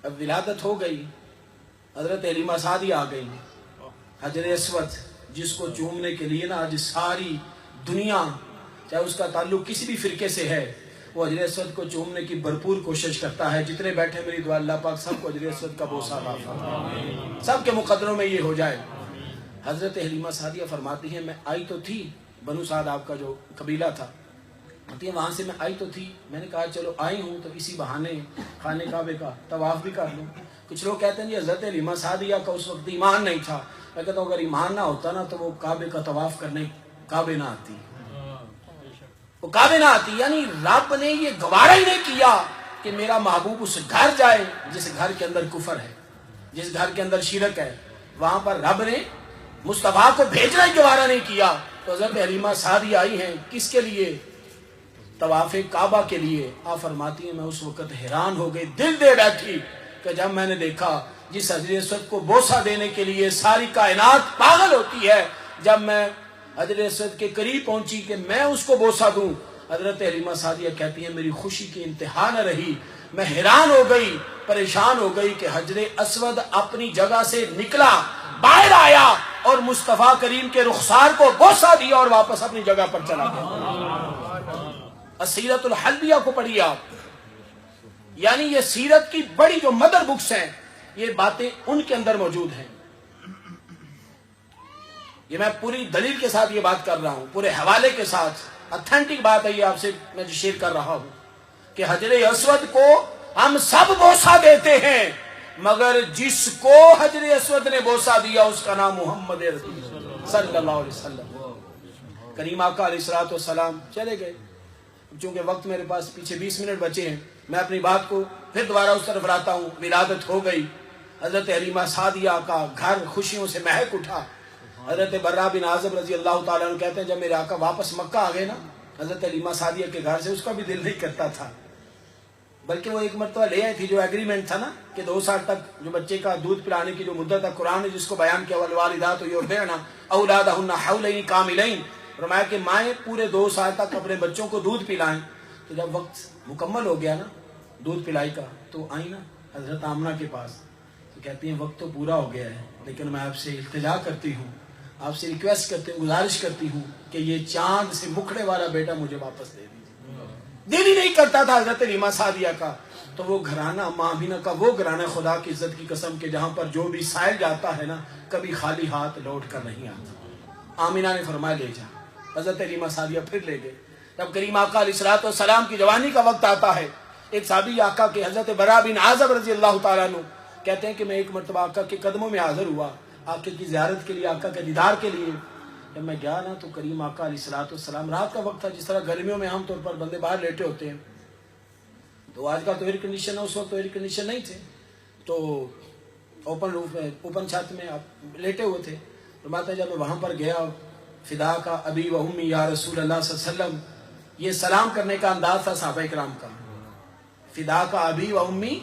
اب ولادت ہو گئی، حضرت حلیمہ سعدیہ آ گئی، حجر اسود جس کو چومنے کے لیے نا آج ساری دنیا، چاہے اس کا تعلق کسی بھی فرقے سے ہے، وہ حجر اسود کو چومنے کی بھرپور کوشش کرتا ہے۔ جتنے بیٹھے میری دعا اللہ پاک سب کو حجر اسود کا بوسہ عطا فرمائے، سب کے مقدروں میں یہ ہو جائے۔ حضرت حلیمہ سعدیہ فرماتی ہیں میں آئی تو تھی، بنو سعد آپ کا جو قبیلہ تھا، وہاں سے میں آئی تو تھی، میں نے کہا چلو آئی ہوں تو اسی بہانے خانے کعبے کا طواف بھی کر لوں۔ کچھ لوگ کہتے ہیں جی حضرت حلیمہ سعدیہ کا اس وقت ایمان نہیں تھا۔ میں کہتا ہوں اگر ایمان نہ ہوتا نا تو وہ کعبے کا طواف کرنے کعبے نہ آتی، وہ کعبے نہ آتی۔ یعنی رب نے یہ گوارا ہی نہیں کیا کہ میرا محبوب اس گھر جائے جس گھر کے اندر کفر ہے، جس گھر کے اندر شرک ہے، وہاں پر رب نے مصطفیٰ کو بھیجنا ہی گوارا نہیں کیا۔ تو حضرت حلیمہ سعدیہ آئی ہیں کس کے لیے؟ طواف کعبہ کے لیے۔ آپ فرماتی ہیں میں اس وقت حیران ہو گئی، دل دے بیٹھی کہ جب میں نے دیکھا جس حجر اسود کو بوسہ دینے کے لیے ساری کائنات پاگل ہوتی ہے، جب میں حجر اسود کے قریب پہنچی کہ میں اس کو بوسہ دوں، حضرت حلیمہ سعدیہ کہتی ہیں میری خوشی کی انتہا نہ رہی، میں حیران ہو گئی، پریشان ہو گئی کہ حجر اسود اپنی جگہ سے نکلا، باہر آیا اور مصطفیٰ کریم کے رخسار کو بوسہ دیا اور واپس اپنی جگہ پر چلا گیا۔ السیرۃ الحلبیہ کو پڑھی آپ، یعنی یہ سیرت کی بڑی جو مدر بکس ہیں، یہ باتیں ان کے اندر موجود ہیں۔ یہ میں پوری دلیل کے ساتھ یہ بات کر رہا ہوں، پورے حوالے کے ساتھ، اتھینٹک بات ہے یہ، آپ سے میں شیئر کر رہا ہوں کہ حجر اسود کو ہم سب بوسہ دیتے ہیں، مگر جس کو حجر اسود نے بوسہ دیا اس کا نام محمد رسول صلی اللہ علیہ وسلم۔ کریم آقا علیہ الصلوۃ والسلام چلے گئے، چونکہ وقت میرے پاس پیچھے 20 منٹ بچے ہیں، میں اپنی بات کو پھر دوبارہ اس طرف لاتا ہوں۔ ولادت ہو گئی، حضرت حلیمہ سعدیہ کا گھر خوشیوں سے مہک اٹھا۔ حضرت برا بن عازب رضی اللہ تعالیٰ عنہ کہتے ہیں جب میرے آقا واپس مکہ آ گئے نا حضرت حلیمہ سعدیہ کے گھر سے، اس کا بھی دل نہیں کرتا تھا، بلکہ وہ ایک مرتبہ لے آئی تھی جو ایگریمنٹ تھا نا کہ 2 سال تک جو بچے کا دودھ پلانے کی جو مدت ہے، قرآن نے جس کو بیان کیا والوالدات یرضعن اولادہن حولین کاملین، فرمایا کہ مائیں پورے 2 سال تک اپنے بچوں کو دودھ پلائیں۔ تو جب وقت مکمل ہو گیا نا دودھ پلائی کا، تو آئی نا حضرت آمنہ کے پاس، تو کہتی ہیں وقت تو پورا ہو گیا ہے، لیکن میں آپ سے التجا کرتی ہوں، آپ سے ریکویسٹ کرتی ہوں، گزارش کرتی ہوں کہ یہ چاند سے مکھڑے والا بیٹا مجھے واپس دے دیجیے، دل ہی نہیں کرتا تھا حضرت حلیمہ سعدیہ کا. تو وہ گھرانہ ماں آمینہ کا وہ گھرانہ خدا کی عزت کی قسم کے جہاں پر جو بھی سائل جاتا ہے نا کبھی خالی ہاتھ لوٹ کر نہیں آتا. آمینہ نے فرمایا لے جا. حضرت حلیمہ سعدیہ پھر لے گئے. جب کریم آقا علیہ الصلوۃ والسلام کی جوانی کا وقت آتا ہے ایک صحابی آقا کے حضرت برا بن عازب رضی اللہ تعالیٰ عنہ کہتے ہیں کہ میں ایک مرتبہ آقا کے قدموں میں حاضر ہوا آقا کی زیارت کے لیے آقا کے دیدار کے لیے. جب میں گیا نا تو کریم آقا علیہ الصلوۃ والسلام رات کا وقت تھا جس طرح گرمیوں میں عام طور پر بندے باہر لیٹے ہوتے ہیں تو آج کا تو ایئر کنڈیشن ہے اس وقت تو ایئر کنڈیشن نہیں تھے تو اوپن روف میں اوپن چھت میں آپ لیٹے ہوئے تھے. فرماتا ہے جب میں وہاں پر گیا فدا کا ابی و امی یا رسول اللہ صلی اللہ علیہ وسلم یہ سلام کرنے کا انداز تھا صحابہ کرام کا. فدا کا ابی و امی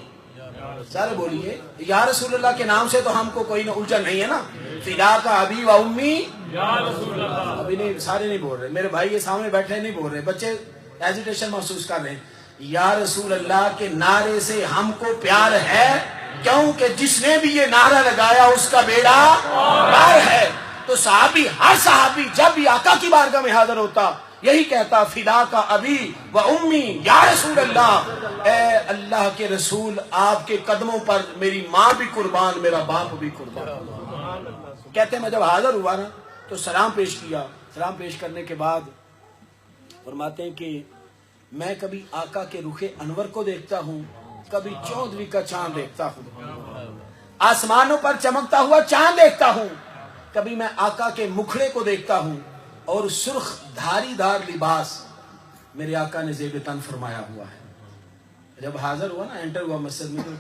سارے بولیے یا رسول اللہ کے نام سے تو ہم کو کوئی الجھن نہیں ہے نا. فدا کا ابی و امی یا رسول اللہ. ابھی نہیں سارے نہیں بول رہے میرے بھائی یہ سامنے بیٹھے نہیں بول رہے بچے ایجیٹیشن محسوس کر رہے ہیں. یا رسول اللہ کے نعرے سے ہم کو پیار ہے کیونکہ جس نے بھی یہ نعرہ لگایا اس کا بیڑا پار ہے. تو صحابی ہر صحابی جب بھی آقا کی بارگاہ میں حاضر ہوتا یہی کہتا فدا کا ابی و امی یا رسول اللہ. اے اللہ کے رسول آپ کے قدموں پر میری ماں بھی قربان میرا باپ بھی قربان. کہتے ہیں میں جب حاضر ہوا نا تو سلام پیش کیا. سلام پیش کرنے کے بعد فرماتے ہیں کہ میں کبھی آقا کے رخ انور کو دیکھتا ہوں کبھی 14ویں کا چاند دیکھتا ہوں آسمانوں پر چمکتا ہوا چاند دیکھتا ہوں کبھی میں آقا کے مکھڑے کو دیکھتا ہوں اور سرخ دھاری دار لباس میرے آقا نے زیب تن فرمایا ہوا ہے. جب حاضر ہوا نا انٹر ہوا مسجد میں تو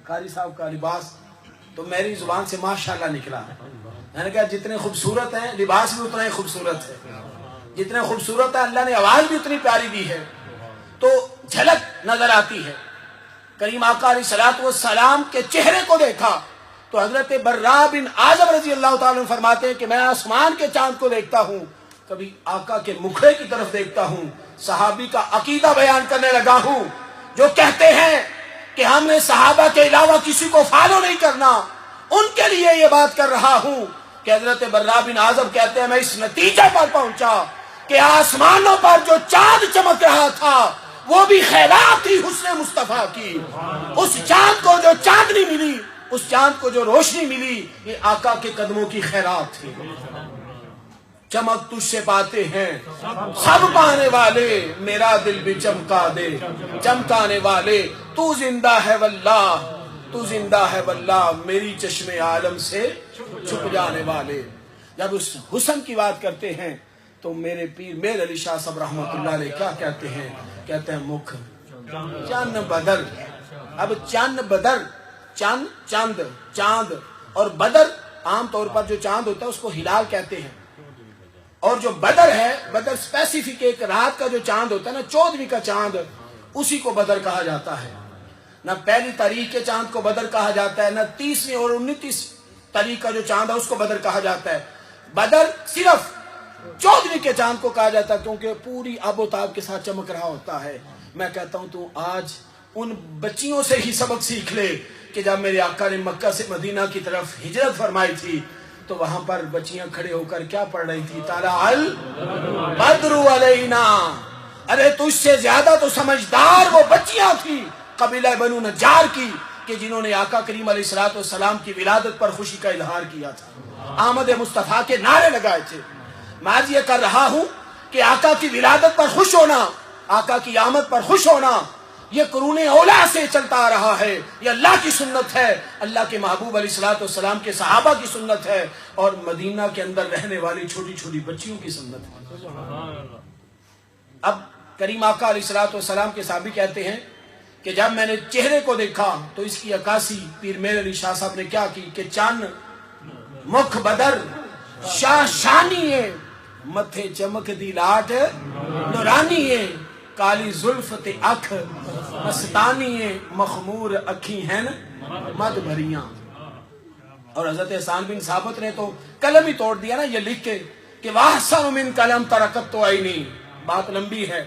قاری صاحب کا لباس تو میری زبان سے ماشاءاللہ نکلا. میں نے کہا جتنے خوبصورت ہیں لباس بھی اتنا ہی خوبصورت ہے جتنے خوبصورت ہے اللہ نے آواز بھی اتنی پیاری دی ہے تو جھلک نظر آتی ہے. کریم آقا علیہ الصلوۃ والسلام کے چہرے کو دیکھا تو حضرت برا بن عازب رضی اللہ تعالیٰ عنہ فرماتے ہیں کہ میں آسمان کے چاند کو دیکھتا ہوں کبھی آقا کے مکھڑے کی طرف دیکھتا ہوں. صحابی کا عقیدہ بیان کرنے لگا ہوں جو کہتے ہیں کہ ہم نے صحابہ کے علاوہ کسی کو فالو نہیں کرنا ان کے لیے یہ بات کر رہا ہوں کہ حضرت برا بن عازب کہتے ہیں میں اس نتیجے پر پہنچا کہ آسمانوں پر جو چاند چمک رہا تھا وہ بھی خیرات تھی حسن مصطفیٰ کی. اس چاند کو جو چاندنی ملی اس چاند کو جو روشنی ملی یہ آقا کے قدموں کی خیرات تھی. چمک تجھ سے پاتے ہیں سب پانے والے میرا دل بھی چمکا دے چمکانے والے تو زندہ ہے واللہ تو زندہ ہے واللہ میری چشم عالم سے چھپ جانے والے. جب اس حسن کی بات کرتے ہیں تو میرے پیر میر علی شاہ صاحب رحمۃ اللہ علیہ کیا کہتے ہیں کہتے ہیں مکھ چند بدر. اب چند بدر چند چند چاند اور بدر عام طور پر جو چاند ہوتا ہے اس کو ہلال کہتے ہیں اور جو بدر ہے بدر اسپیسیفک ایک رات کا جو چاند ہوتا ہے نا 14ویں کا چاند اسی کو بدر کہا جاتا ہے. نہ پہلی تاریخ کے چاند کو بدر کہا جاتا ہے نہ 30ویں اور 29 تاریخ کا جو چاند ہے اس کو بدر کہا جاتا ہے. بدر صرف 14ویں کے چاند کو کہا جاتا ہے کیونکہ پوری آب و تاب کے ساتھ چمک رہا ہوتا ہے. میں کہتا ہوں تو آج ان بچیوں سے ہی سبق سیکھ لے کہ جب میرے آقا نے مکہ سے مدینہ کی طرف ہجرت فرمائی تھی تو وہاں پر بچیاں کھڑے ہو کر کیا پڑھ رہی تھی طلع البدر علینا. ارے تجھ سے زیادہ تو سمجھدار وہ بچیاں تھی قبیلہ بنو نجار کی کہ جنہوں نے آقا کریم علیہ الصلوۃ والسلام کی ولادت پر خوشی کا اظہار کیا تھا آمد مصطفیٰ کے نعرے لگائے تھے. میں یہ کر رہا ہوں کہ آقا کی ولادت پر خوش ہونا آقا کی آمد پر خوش ہونا یہ قرون اولا سے چلتا آ رہا ہے. یہ اللہ کی سنت ہے اللہ کے محبوب علیہ الصلوۃ والسلام کے صحابہ کی سنت ہے اور مدینہ کے اندر رہنے والی چھوٹی چھوٹی بچیوں کی سنت ہے. اب کریم آقا علیہ الصلوۃ والسلام کے صحابی کہتے ہیں کہ جب میں نے چہرے کو دیکھا تو اس کی عکاسی پیر میر علی شاہ صاحب نے کیا کی کہ چاند مکھ بدر شاہ شانی ہے متھے چمک دی لاٹ نورانی ہے کالی زلف تے اکھ مستانی ہے مخمور اکھی ہیں مد بھریاں. اور حضرت احسان بن ثابت نے تو قلم ہی توڑ دیا نا یہ لکھ کے کہ واحسن من قلم ترکت تو عینی. بات لمبی ہے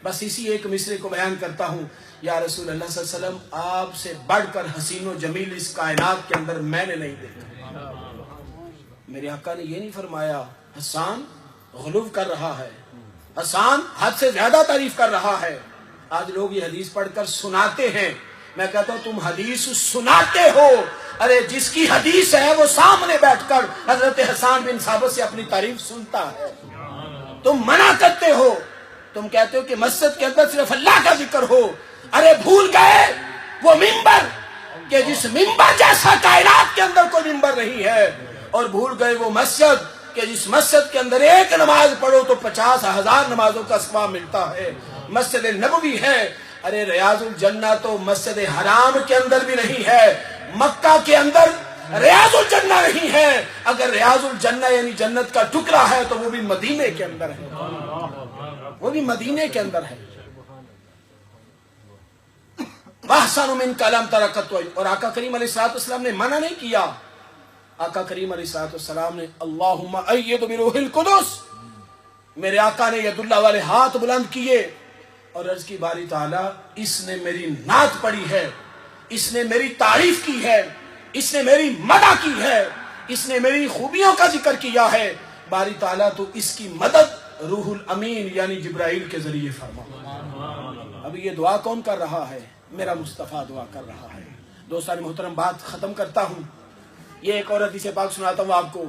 بس اسی ایک مصرے کو بیان کرتا ہوں. یا رسول اللہ صلی اللہ علیہ وسلم آپ سے بڑھ کر حسین و جمیل اس کائنات کے اندر میں نے نہیں دیکھا. میرے آقا نے یہ نہیں فرمایا حسان غلو کر رہا ہے حسان حد سے زیادہ تعریف کر رہا ہے آج لوگ یہ حدیث پڑھ کر سناتے ہیں، میں کہتا ہوں تم حدیث سناتے ہو، ارے جس کی حدیث ہے وہ سامنے بیٹھ کر حضرت حسان بن ثابت سے اپنی تعریف سنتا ہے. تم منع کرتے ہو، تم کہتے ہو کہ مسجد کے اندر صرف اللہ کا ذکر ہو. ارے بھول گئے وہ ممبر کہ جس ممبر جیسا کائنات کے اندر کوئی ممبر نہیں ہے، اور بھول گئے وہ مسجد کہ جس مسجد کے اندر ایک نماز پڑھو تو 50,000 نمازوں کا ثواب ملتا ہے. مسجد نبوی ہے. ارے ریاض الجنہ تو مسجد حرام کے اندر بھی نہیں ہے، مکہ کے اندر ریاض الجنہ نہیں ہے. اگر ریاض الجنہ یعنی جنت کا ٹکڑا ہے تو وہ بھی مدینے کے اندر ہے، وہ بھی مدینے کے اندر ہے. وَأَحْسَنُ مِنْكَ لَمْ تَرَ قَطُّ. اور آقا کریم علیہ السلام نے منع نہیں کیا. آقا کریم علیہ السلام نے اللہم ایّد بروح القدس، میرے آقا نے ید اللہ والے ہاتھ بلند کیے اور عرض کی باری تعالیٰ اس نے میری نعت پڑھی ہے، اس نے میری تعریف کی ہے، اس نے میری مدح کی ہے، اس نے میری خوبیوں کا ذکر کیا ہے. باری تعالیٰ تو اس کی مدد روح الامین یعنی جبرائیل کے ذریعے فرما. اب یہ دعا کون کر رہا ہے؟ میرا مصطفیٰ دعا کر رہا ہے. دوستان محترم، بات ختم کرتا ہوں. یہ ایک اور حدیث پاک سناتا ہوں آپ کو.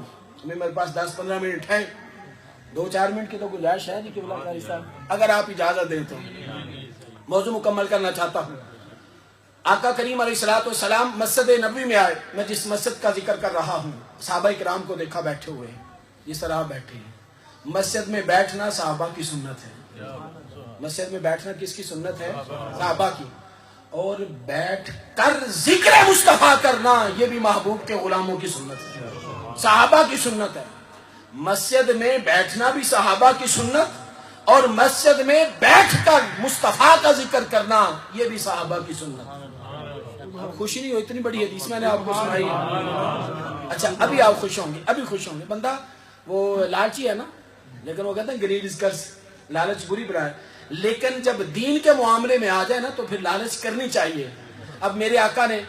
میرے پاس 10-15 منٹ ہیں، 2-4 منٹ کی تو گنجائش ہے کہ اگر آپ اجازت دیں تو موضوع مکمل کرنا چاہتا ہوں. آقا کریم علیہ السلام مسجد نبوی میں آئے. میں جس مسجد کا ذکر کر رہا ہوں، صحابہ کرام کو دیکھا بیٹھے ہوئے ہیں جس طرح آپ بیٹھے ہیں. مسجد میں بیٹھنا صحابہ کی سنت ہے. مسجد میں بیٹھنا کس کی سنت ہے؟ صحابہ کی. اور بیٹھ کر ذکر مصطفیٰ کرنا یہ بھی محبوب کے غلاموں کی سنت ہے، صحابہ کی سنت ہے. مسجد میں بیٹھنا بھی صحابہ کی سنت، اور مسجد میں بیٹھ کر مصطفیٰ کا ذکر کرنا یہ بھی صحابہ کی سنت. خوشی نہیں ہو؟ اتنی بڑی حدیث میں نے آپ کو سنائی. اچھا ابھی آپ خوش ہوں گے، ابھی خوش ہوں گے. بندہ وہ لالچی ہے نا، لیکن وہ کہتے ہیں گریڈ از کرس، لالچ بری بلا ہے. لیکن جب دین کے معاملے میں آ جائے نا تو پھر لالچ کرنی چاہیے. اب میرے آقا نے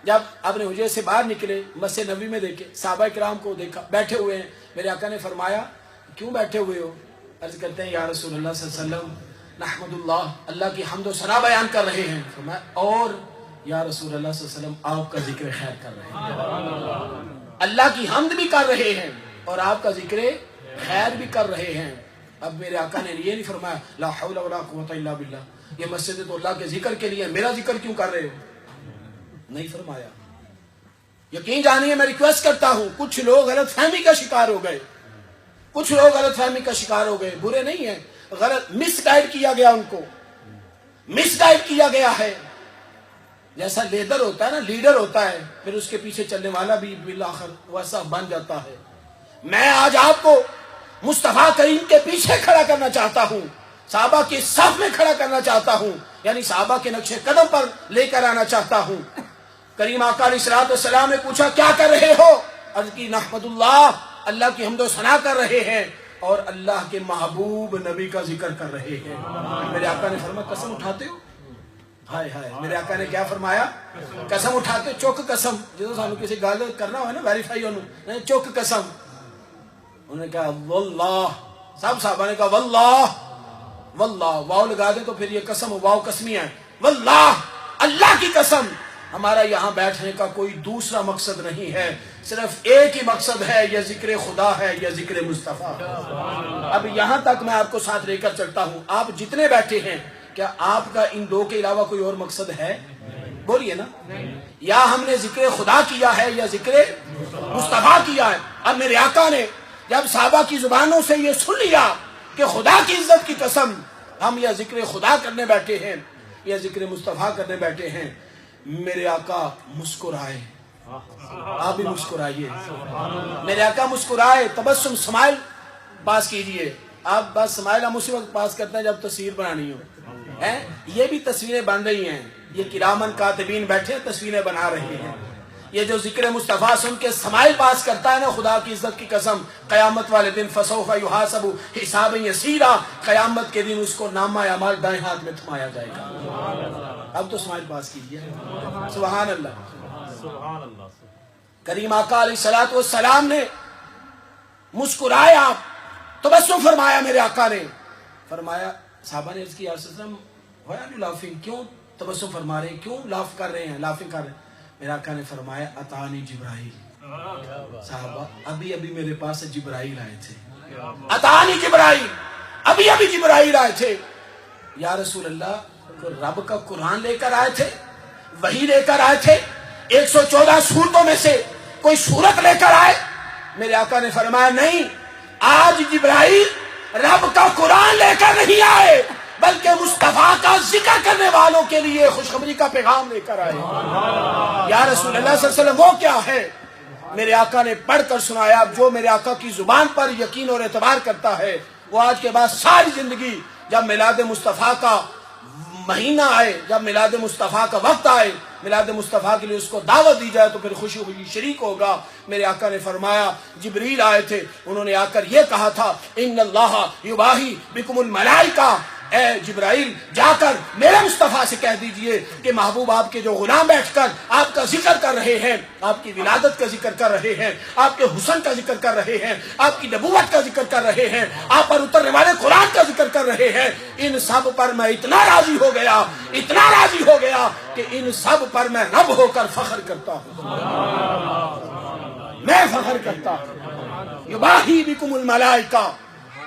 جب اپنے حجرے سے باہر نکلے، مسجد نبوی میں دیکھے، صحابہ کرام کو دیکھا بیٹھے ہوئے ہیں. میرے آقا نے فرمایا کیوں بیٹھے ہوئے ہو؟ عرض کرتے ہیں یا رسول اللہ صلی اللہ علیہ وسلم نحمد اللہ، اللہ کی حمد و ثنا بیان کر رہے ہیں. فرمایا اور یا رسول اللہ صلی اللہ علیہ وسلم آپ کا ذکر خیر کر رہے ہیں. اللہ کی حمد بھی کر رہے ہیں اور آپ کا ذکر خیر بھی کر رہے ہیں. اب میرے آقا نے یہ نہیں فرمایا لا حول ولا قوت الا باللہ، یہ مسجد تو اللہ کے ذکر کے لیے، میرا ذکر کیوں کر رہے ہو؟ نہیں فرمایا. یقین جانیے میں ریکویسٹ کرتا ہوں، کچھ لوگ غلط فہمی کا شکار ہو گئے، کچھ لوگ غلط فہمی کا شکار ہو گئے. برے نہیں ہیں، غلط مس گائیڈ کیا گیا، ان کو مس گائیڈ کیا گیا ہے. جیسا لیڈر ہوتا ہے نا، لیڈر ہوتا ہے، پھر اس کے پیچھے چلنے والا بھی بالآخر ویسا بن جاتا ہے. میں آج آپ کو مصطفیٰ کریم کے پیچھے کھڑا کرنا چاہتا ہوں، صحابہ کے صف میں کھڑا کرنا چاہتا ہوں، یعنی صحابہ کے نقش قدم پر لے کر آنا چاہتا ہوں. کریم آقا علیہ السلام نے پوچھا کیا کر رہے ہو؟ عرض کی نحمد اللہ، اللہ کی حمد و ثنا کر رہے ہیں اور اللہ کے محبوب نبی کا ذکر کر رہے ہیں. میرے آقا نے فرمایا قسم اٹھاتے ہو؟ ہائے ہائے. میرے آقا نے کیا فرمایا؟ قسم اٹھاتے ہو؟ چوک قسم. جدو سانو کسی گل کرنا ہو نا ویریفائی انہوں چوک قسم. انہوں نے کہا واللہ، سب صحابہ نے کہا واللہ. واللہ واو لگا دیں تو پھر یہ قسم واو قسمی ہے. واللہ، اللہ کی قسم، ہمارا یہاں بیٹھنے کا کوئی دوسرا مقصد نہیں ہے، صرف ایک ہی مقصد ہے، یہ ذکر خدا ہے، یہ ذکر مصطفیٰ. اب یہاں تک میں آپ کو ساتھ لے کر چلتا ہوں. آپ جتنے بیٹھے ہیں کیا آپ کا ان دو کے علاوہ کوئی اور مقصد ہے؟ بولیے نا. یا ہم نے ذکر خدا کیا ہے یا ذکر مصطفیٰ کیا ہے. اب میرے آقا نے جب صحابہ کی زبانوں سے یہ سن لیا کہ خدا کی عزت کی قسم ہم یا ذکر خدا کرنے بیٹھے ہیں یا ذکر مصطفیٰ کرنے بیٹھے ہیں، میرے آقا مسکرائے. آپ بھی مسکرائیے. میرے آقا مسکرائے، تبسم سمائل پاس کیجئے. آپ بس سمائل ہم اسی وقت پاس کرتے ہیں جب تصویر بنانی ہو. یہ بھی تصویریں بن رہی ہیں، یہ کرامن کاتبین بیٹھے تصویریں بنا رہے ہیں. یہ جو ذکر مصطفیٰ سن کے سمائل پاس کرتا ہے نا، خدا کی عزت کی قسم قیامت والے دن فسوف یحاسب حسابا یسیرا، قیامت کے دن اس کو نامہ اعمال دائیں ہاتھ میں تھمایا جائے گا. اب تو سمائل پاس کیجیے. سبحان اللہ. کریم آقا علیہ السلام نے مسکرائے، آپ تبسم فرمایا. میرے آقا نے فرمایا، صحابہ نے عرض کی یا رسول اللہ why are you laughing, کیوں تبسم فرما رہے ہیں, کیوں لاف کر رہے ہیں, لافنگ کر رہے ہیں؟ میرے آقا نے فرمایا اتانی جبرائیل, صحابہ ابھی ابھی میرے پاس جبرائیل آئے تھے, اتانی جبرائیل, ابھی ابھی جبرائیل آئے تھے. یا رسول اللہ, رب کا قرآن لے کر آئے تھے, وحی لے کر آئے تھے, 114 سورتوں میں سے کوئی سورت لے کر آئے؟ میرے آقا نے فرمایا نہیں, آج جبرائیل رب کا قرآن لے کر نہیں آئے بلکہ مصطفیٰ کا ذکر کرنے والوں کے لیے خوشخبری کا پیغام لے کر آئے. یا رسول اللہ صلی اللہ علیہ وسلم وہ کیا ہے؟ میرے آقا نے پڑھ کر سنایا. اب جو میرے آقا کی زبان پر یقین اور اعتبار کرتا ہے وہ آج کے بعد ساری زندگی جب میلاد مصطفیٰ کا مہینہ آئے, جب میلاد مصطفیٰ کا وقت آئے, میلاد مصطفیٰ کے لیے اس کو دعوت دی جائے تو پھر خوشی خوشی شریک ہوگا. میرے آقا نے فرمایا جبریل آئے تھے, انہوں نے آ کر یہ کہا تھا ان اللہ یباہی بکم الملائکہ, اے جبرائیل جا کر میرے مصطفیٰ سے کہہ دیجئے کہ محبوب آپ کے جو غلام بیٹھ کر آپ کا ذکر کر رہے ہیں, آپ کی ولادت کا ذکر کر رہے ہیں, آپ کے حسن کا ذکر کر رہے ہیں, آپ کی نبوت کا ذکر کر رہے ہیں, آپ پر اترنے والے قرآن کا ذکر کر رہے ہیں, ان سب پر میں اتنا راضی ہو گیا, اتنا راضی ہو گیا کہ ان سب پر میں رب ہو کر فخر کرتا ہوں, میں فخر کرتا ہوں. یباہی بکم الملائکہ,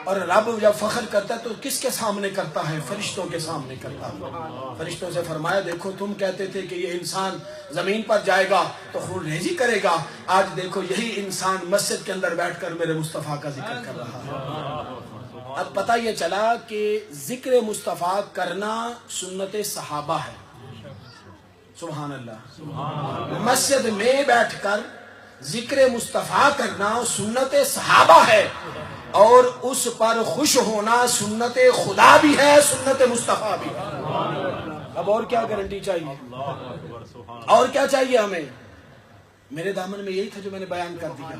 اور رب جب فخر کرتا ہے تو کس کے سامنے کرتا ہے؟ فرشتوں کے سامنے کرتا ہے. فرشتوں سے فرمایا دیکھو تم کہتے تھے کہ یہ انسان زمین پر جائے گا تو خون ریزی کرے گا, آج دیکھو یہی انسان مسجد کے اندر بیٹھ کر میرے مصطفیٰ کا ذکر کر رہا ہے. اب پتہ یہ چلا کہ ذکر مصطفیٰ کرنا سنت صحابہ ہے. سبحان اللہ. مسجد میں بیٹھ کر ذکر مصطفیٰ کرنا سنت صحابہ ہے, اور اس پر خوش ہونا سنت خدا بھی ہے, سنت مصطفیٰ بھی ہے. اب اور کیا گارنٹی چاہیے, اور کیا چاہیے ہمیں؟ میرے دامن میں یہی تھا جو میں نے بیان کر دیا.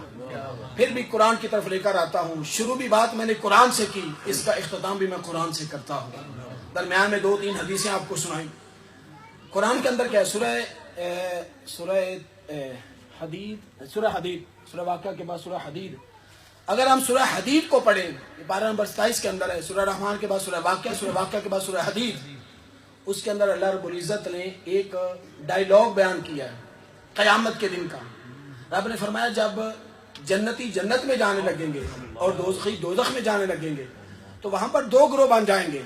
پھر بھی قرآن کی طرف لے کر آتا ہوں. شروع بھی بات میں نے قرآن سے کی, اس کا اختتام بھی میں قرآن سے کرتا ہوں. درمیان میں 2-3 حدیثیں آپ کو سنائیں. قرآن کے اندر کیا ہے؟ سورہ حدید, سورہ واقعہ کے بعد سورہ حدید. اگر ہم سورہ حدید کو پڑھیں, 12 نمبر 27 کے اندر ہے, سورہ رحمان کے بعد سورہ واقعہ کے بعد سورہ حدید. اس کے اندر اللہ رب العزت نے ایک ڈائیلاگ بیان کیا ہے قیامت کے دن کا. رب نے فرمایا جب جنتی جنت میں جانے لگیں گے اور دوزخی دوزخ میں جانے لگیں گے تو وہاں پر 2 گروہ بن جائیں گے,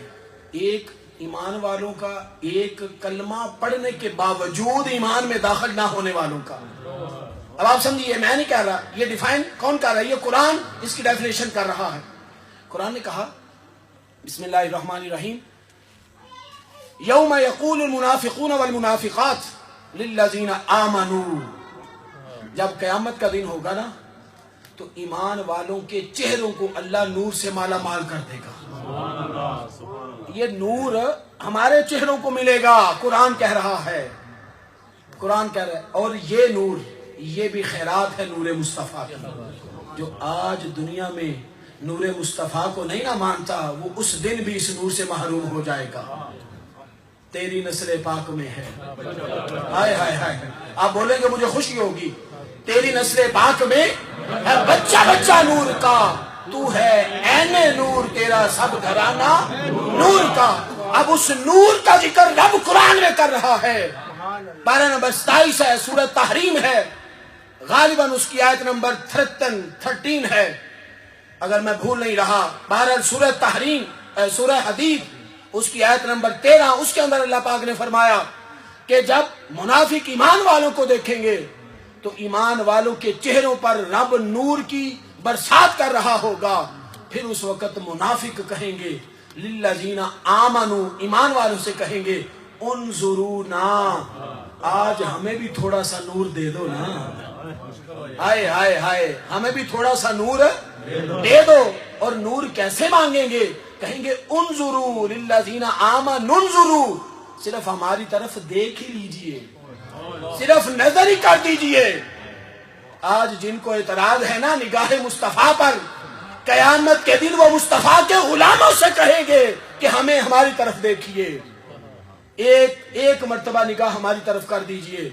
ایک ایمان والوں کا, ایک کلمہ پڑھنے کے باوجود ایمان میں داخل نہ ہونے والوں کا. اب آپ سمجھیے, میں نہیں کہہ رہا, یہ ڈیفائن کون کر رہا ہے؟ یہ قرآن اس کی ڈیفینیشن کر رہا ہے. قرآن نے کہا بسم اللہ الرحمن الرحیم, یوم یقول المنافقون والمنافقات للذین آمنوا, جب قیامت کا دن ہوگا نا تو ایمان والوں کے چہروں کو اللہ نور سے مالا مال کر دے گا. یہ نور ہمارے چہروں کو ملے گا, قرآن کہہ رہا ہے, قرآن کہہ رہا ہے. اور یہ نور, یہ بھی خیرات ہے نور مصطفیٰ کی. جو آج دنیا میں نور مصطفیٰ کو نہیں نہ مانتا وہ اس دن بھی اس نور سے محروم ہو جائے گا. تیری نسل پاک میں ہے, ہائے ہائے ہائے, آپ بولیں گے مجھے خوشی ہوگی, تیری نسل پاک میں ہے بچہ بچہ نور کا, تو ہے عین نور, تیرا سب گھرانہ نور کا. اب اس نور کا ذکر رب قرآن میں کر رہا ہے. 12 نمبر 27 ہے, سورہ تحریم ہے, غالباً اس کی آیت نمبر 13 ہے اگر میں بھول نہیں رہا. 12 سورہ تحریم, سورہ حدید, اس کی آیت نمبر 13, اس کے اندر اللہ پاک نے فرمایا کہ جب منافق ایمان والوں کو دیکھیں گے تو ایمان والوں کے چہروں پر رب نور کی برسات کر رہا ہوگا. پھر اس وقت منافق کہیں گے للذین آمنوا, ایمان والوں سے کہیں گے انظرونا, آج ہمیں بھی تھوڑا سا نور دے دو نا, ہائے ہائے ہائے, ہمیں بھی تھوڑا سا نور دے دو. اور نور کیسے مانگیں گے؟ کہیں گے انظروا للذین آمنوا انظروا, صرف ہماری طرف دیکھ ہی لیجئے, صرف نظر ہی کر دیجئے. آج جن کو اعتراض ہے نا نگاہ مصطفیٰ پر, قیامت کے دن وہ مصطفیٰ کے غلاموں سے کہیں گے کہ ہمیں ہماری طرف دیکھیے, ایک مرتبہ نگاہ ہماری طرف کر دیجئے.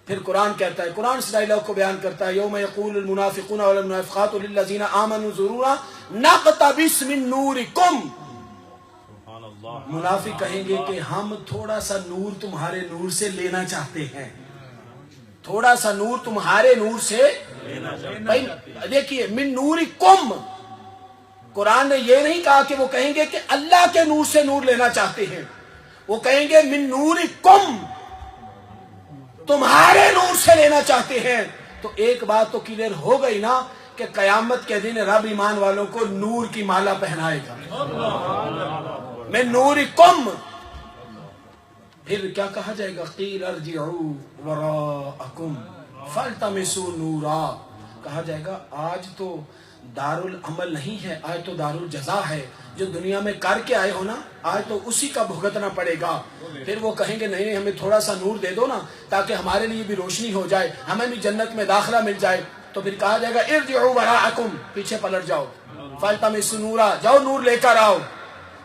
پھر قرآن کہتا ہے, قرآن اس ڈائلاگ کو بیان کرتا ہے, یوم یقول المنافقون والمنافقات للذین آمنوا انظرونا نقتبس من نورکم, منافق کہیں گے کہ ہم تھوڑا سا نور تمہارے نور سے لینا چاہتے ہیں، تھوڑا سا نور تمہارے نور سے دیکھیے من نورکم، قرآن نے یہ نہیں کہا کہ وہ کہیں گے کہ اللہ کے نور سے نور لینا چاہتے ہیں، وہ کہیں گے من نورکم، تمہارے نور سے لینا چاہتے ہیں۔ تو ایک بات تو کلیئر ہو گئی نا کہ قیامت کے دن رب ایمان والوں کو نور کی مالا پہنائے گا، من نورکم۔ پھر کیا کہا جائے گا؟ قیل ارجعوا وراءکم فالتمسوا نورا، کہا جائے گا آج تو دار العمل نہیں ہے، آج تو دار الجزا ہے، جو دنیا میں کر کے آئے ہو نا آج تو اسی کا بھگتنا پڑے گا۔ پھر وہ کہیں گے نہیں ہمیں تھوڑا سا نور دے دو نا تاکہ ہمارے لیے بھی روشنی ہو جائے، ہمیں بھی جنت میں داخلہ مل جائے۔ تو پھر کہا جائے گا ارجعوا وراءکم، پیچھے پلٹ جاؤ، فالتمسوا نورا، جاؤ نور لے کر آؤ۔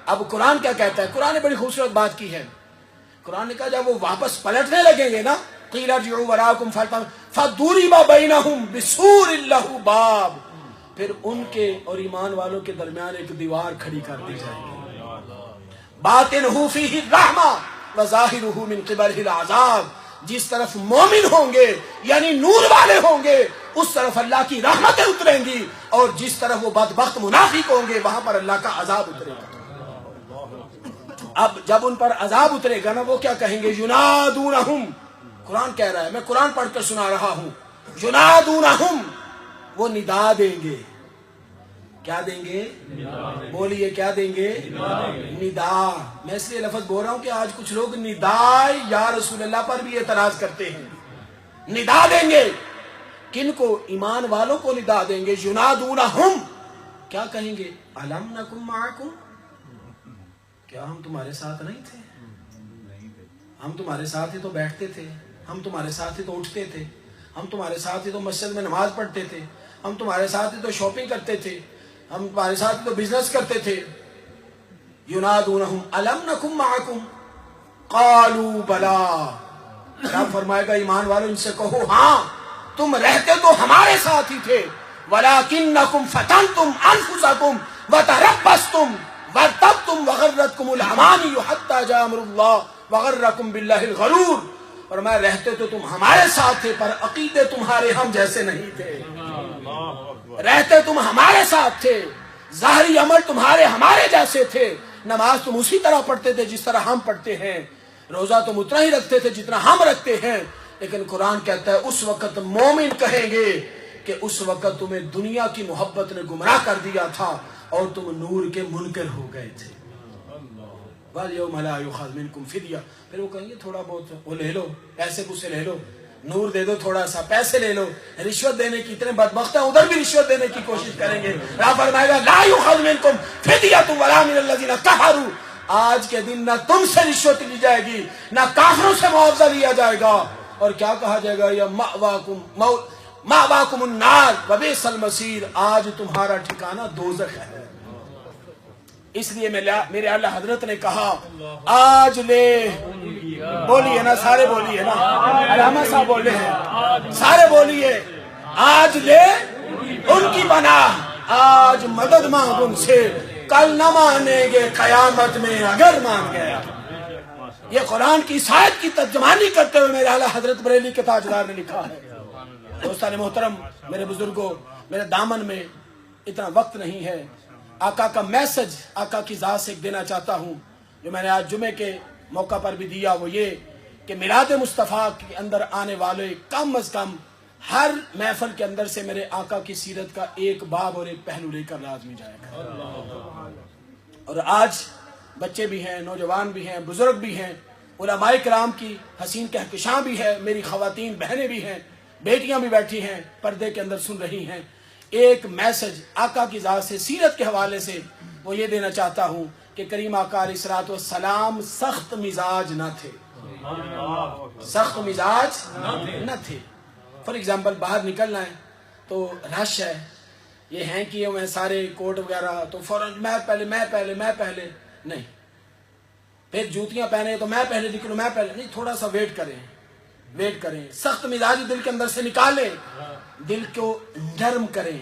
اب قرآن کیا کہتا ہے؟ قرآن نے بڑی خوبصورت بات کی ہے، قرآن نے کہا جب وہ واپس پلٹنے لگیں گے نا قیل ارجعوا وراءکم فضرب بینہم بسور لہ باب، پھر ان کے اور ایمان والوں کے درمیان ایک دیوار کھڑی کر دی جائے گی، باطنہ فیہ الرحمہ وظاہرہ من قبلہ العذاب، جس طرف مومن ہوں گے یعنی نور والے ہوں گے اس طرف اللہ کی رحمتیں اتریں گی، اور جس طرف وہ بدبخت منافق ہوں گے وہاں پر اللہ کا عذاب اترے گا۔ اب جب ان پر عذاب اترے گا نا وہ کیا کہیں گے؟ ینادونہم، قرآن کہہ رہا ہے، میں قرآن پڑھ کر سنا رہا ہوں، ینادونہم، وہ ندا دیں گے، کیا دیں گے؟ بولیے کیا دیں گے؟ ندا۔ میں اس لیے لفظ بول رہا ہوں کہ آج کچھ لوگ ندا یا رسول اللہ پر بھی اعتراض کرتے ہیں۔ ندا دیں گے کن کو؟ ایمان والوں کو ندا دیں گے۔ ینادونہم، کیا کہیں گے؟ الم نکن معکم، کیا ہم تمہارے ساتھ نہیں تھے؟ ہم تمہارے ساتھ ہی تو بیٹھتے تھے، ہم تمہارے ساتھ ہی تو اٹھتے تھے، ہم تمہارے ساتھ ہی تو مسجد میں نماز پڑھتے تھے، ہم تمہارے ساتھ ہی تو شاپنگ کرتے تھے، ہم تمہارے ساتھ ہی تو بزنس کرتے تھے۔ ینادونہم الم نکن معکم قالوا بلا، کیا فرمائے گا ایمان والوں ان سے کہو ہاں تم رہتے تو ہمارے ساتھ ہی تھے، ولکنکم فتنتم انفسکم وتربصتم وارتبتم وغرتکم الامانی حتی جاء امر اللہ وغرکم باللہ الغرور، اور میں رہتے تو تم ہمارے ساتھ تھے پر عقیدے تمہارے ہم جیسے نہیں تھے، رہتے تم ہمارے ساتھ تھے، ظاہری عمل تمہارے ہمارے جیسے تھے، نماز تم اسی طرح پڑھتے تھے جس طرح ہم پڑھتے ہیں، روزہ تم اتنا ہی رکھتے تھے جتنا ہم رکھتے ہیں، لیکن قرآن کہتا ہے اس وقت مومن کہیں گے کہ اس وقت تمہیں دنیا کی محبت نے گمراہ کر دیا تھا اور تم نور کے منکر ہو گئے تھے۔ وَالْيَوْمَ لَا يُؤْخَذْ مِنْكُمْ فِدْيَةٌ، پھر وہ کہیں گے تھوڑا بہت وہ لے لو، پیسے پوسے لے لو، نور دے دو، تھوڑا سا پیسے لے لو، رشوت دینے کی اتنے بدبخت ہیں ادھر بھی رشوت دینے کی کوشش کریں گے۔ رب فرمائے گا لا يُؤْخَذْ مِنْكُمْ فِدْيَةٌ وَلَا مِنَ الَّذِينَ كَفَرُوا، آج کے دن نہ تم سے رشوت لی جائے گی نہ کافروں سے معاوضہ لیا جائے گا، اور کیا کہا جائے گا؟ یا مأواکم النار وبئس المصیر، آج تمہارا ٹھکانہ دوزخ ہے۔ اس لیے میرے اعلیٰ حضرت نے کہا آج لے، بولیے نا سارے، بولیے نا، علامہ صاحب بولے ہیں سارے، بولیے آج لے ان کی پناہ، آج مدد مانگ ان سے، کل نہ مانیں گے قیامت میں اگر مان گیا۔ یہ قرآن کی سائد کی ترجمانی کرتے ہوئے میرے اعلیٰ حضرت بریلی کے تاجدار نے لکھا ہے۔ دوستان محترم، میرے بزرگوں، میرے دامن میں اتنا وقت نہیں ہے، آقا کا میسج آقا کی ذات سے ایک دینا چاہتا ہوں جو میں نے آج جمعے کے موقع پر بھی دیا، وہ یہ کہ میلاد مصطفیٰ کے اندر آنے والے کم از کم ہر محفل کے اندر سے میرے آقا کی سیرت کا ایک باب اور ایک پہلو لے کر لازمی جائے گا۔ اور آج بچے بھی ہیں، نوجوان بھی ہیں، بزرگ بھی ہیں، علماء کرام کی حسین کہکشاں بھی ہے، میری خواتین بہنیں بھی ہیں، بیٹیاں بھی بیٹھی ہیں پردے کے اندر سن رہی ہیں۔ ایک میسج آقا کی ذات سے سیرت کے حوالے سے وہ یہ دینا چاہتا ہوں کہ کریم آقا علیہ الصلوۃ والسلام سخت مزاج نہ تھے، سخت مزاج نہ تھے۔ فار ایگزامپل باہر نکلنا ہے تو رش ہے، یہ ہیں کہ میں سارے کوٹ وغیرہ تو فوراً میں پہلے نہیں، پھر جوتیاں پہنے تو میں پہلے نکلوں، میں پہلے نہیں، تھوڑا سا ویٹ کریں، سخت مزاجی دل کے اندر سے نکالیں، دل کو نرم کریں،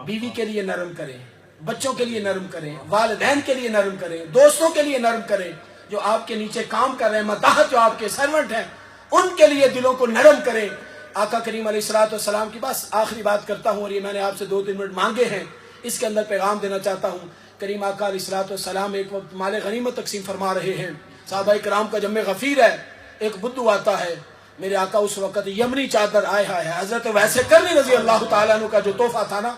بیوی کے لیے نرم کریں، بچوں کے لیے نرم کریں، والدین کے لیے نرم کریں، دوستوں کے لیے نرم کریں، جو آپ کے نیچے کام کر رہے ہیں، متحد جو آپ کے سرونٹ ہیں، ان کے لیے دلوں کو نرم کریں۔ آقا کریم علیہ السلام کی بس آخری بات کرتا ہوں، اور یہ میں نے آپ سے 2-3 منٹ مانگے ہیں، اس کے اندر پیغام دینا چاہتا ہوں۔ کریم آقا علیہ السلام ایک وقت مال غنیمت تقسیم فرما رہے ہیں، صحابہ کرام کا جمع غفیر ہے، ایک بدو آتا ہے، میرے آقا اس وقت یمنی چادر آئے ہے، حضرت ویسے کرنی رضی اللہ تعالیٰ عنہ کا جو تحفہ تھا نا،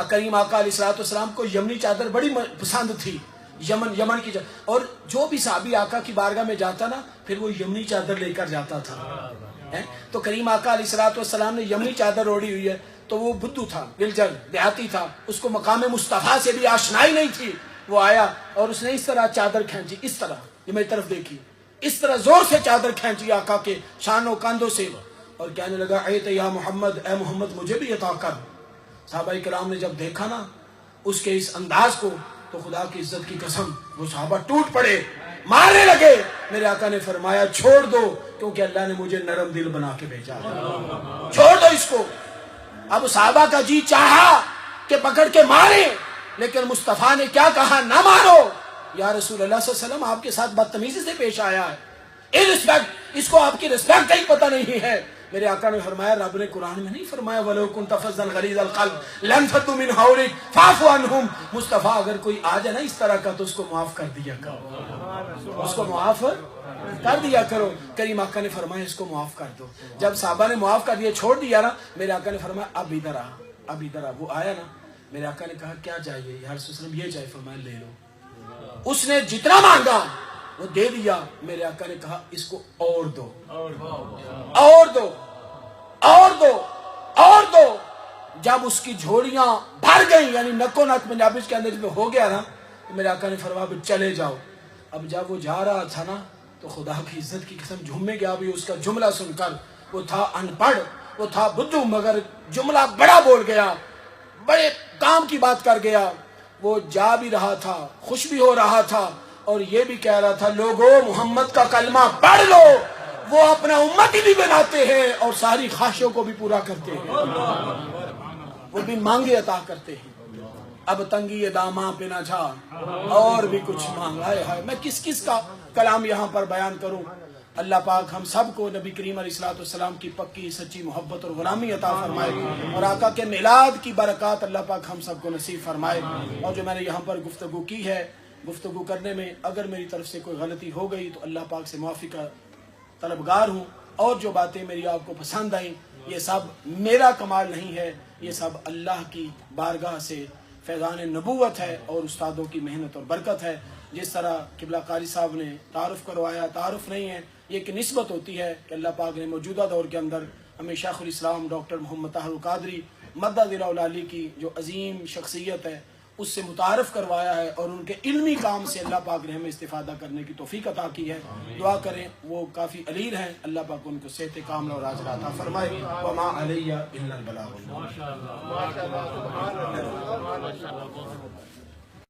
کریم آقا علیہ السلام کو یمنی چادر بڑی پسند تھی، یمن کی اور جو بھی صحابی آقا کی بارگاہ میں جاتا نا پھر وہ یمنی چادر لے کر جاتا تھا۔ تو کریم آقا علیہ السلام نے یمنی چادر اوڑھی ہوئی ہے، تو وہ بدو تھا، بلجر دیہاتی تھا، اس کو مقام مصطفیٰ سے بھی آشنائی نہیں تھی، وہ آیا اور اس نے اس طرح چادر کھینچی، اس طرح، یہ میری طرف دیکھی، اس طرح زور سے چادر کھینچی آقا کے شانوں کاندھوں سے، اور کہنے لگا اے یا محمد، اے محمد مجھے بھی عطا کر۔ صحابہ کرام نے جب دیکھا نا اس کے اس انداز کو تو خدا کی عزت کی قسم وہ صحابہ ٹوٹ پڑے، مارنے لگے۔ میرے آقا نے فرمایا چھوڑ دو، کیونکہ اللہ نے مجھے نرم دل بنا کے بھیجا ہے، چھوڑ دو اس کو۔ اب صحابہ کا جی چاہا کہ پکڑ کے مارے، لیکن مصطفیٰ نے کیا کہا؟ نہ مارو یا رسول اللہ صلی اللہ علیہ وسلم، آپ کے ساتھ بدتمیزی سے پیش آیا ہے، اس کو آپ کی رسپیکٹ ہی پتہ نہیں ہے۔ میرے آقا نے فرمایا، رب نے قرآن میں نہیں فرمایا وَلَوْ كُنْتَ فَظًّا غَلِيظَ الْقَلْبِ لَانفَضُّوا مِنْ حَوْلِكَ فَاعْفُ عَنْهُمْ۔ مصطفیٰ اگر کوئی آ جائے نا اس طرح کا تو اس کو معاف کر دیا کرو، اس کو معاف کر دیا کرو۔ کریم آقا نے فرمایا اس کو معاف کر دو۔ جب صحابہ نے معاف کر دیا، چھوڑ دیا نا، میرے آقا نے فرمایا اب ادھر آ، اب ادھر آ۔ وہ آیا نا، میرے آقا نے کہا کیا چاہیے یا رسول اللہ، یہ چاہیے، فرمایا لے لو۔ اس نے جتنا مانگا وہ دے دیا۔ میرے آقا نے کہا اس کو اور دو، اور دو، اور دو، اور دو۔ جب اس کی جھوڑیاں بھر گئیں، یعنی نکو نک پنجابی کے اندر جب ہو گیا نا، تو میرے آقا نے فرمایا چلے جاؤ۔ اب جب وہ جا رہا تھا نا تو خدا کی عزت کی قسم جھومے گیا بھی اس کا جملہ سن کر۔ وہ تھا ان پڑھ، وہ تھا بدو، مگر جملہ بڑا بول گیا، بڑے کام کی بات کر گیا۔ وہ جا بھی رہا تھا، خوش بھی ہو رہا تھا، اور یہ بھی کہہ رہا تھا لوگو محمد کا کلمہ پڑھ لو، وہ اپنا امتی بھی بناتے ہیں اور ساری خواہشوں کو بھی پورا کرتے ہیں، وہ بھی مانگے عطا کرتے ہیں۔ اب تنگی داماں پہ نہ جا اور بھی کچھ مانگ، ہائے ہائے میں کس کس کا کلام یہاں پر بیان کروں۔ اللہ پاک ہم سب کو نبی کریم علیہ السلام کی پکی سچی محبت اور غلامی عطا فرمائے، اور آقا کے میلاد کی برکات اللہ پاک ہم سب کو نصیب فرمائے۔ اور جو میں نے یہاں پر گفتگو کی ہے، گفتگو کرنے میں اگر میری طرف سے کوئی غلطی ہو گئی تو اللہ پاک سے معافی کا طلبگار ہوں، اور جو باتیں میری آپ کو پسند آئیں یہ سب میرا کمال نہیں ہے، یہ سب اللہ کی بارگاہ سے فیضان نبوت ہے اور استادوں کی محنت اور برکت ہے۔ جس طرح قبلہ قاری صاحب نے تعارف کروایا، تعارف نہیں ہے، یہ ایک نسبت ہوتی ہے کہ اللہ پاک نے موجودہ دور کے اندر ہمیں شیخ الاسلام ڈاکٹر محمد طاہر القادری مدد العلی کی جو عظیم شخصیت ہے اس سے متعارف کروایا ہے، اور ان کے علمی کام سے اللہ پاک نے ہمیں استفادہ کرنے کی توفیق عطا کی ہے۔ دعا کریں، وہ کافی علیر ہیں، اللہ پاک ان کو صحت کاملہ اور عاجلہ عطا فرمائے۔ وما علیہ الا البلاغ۔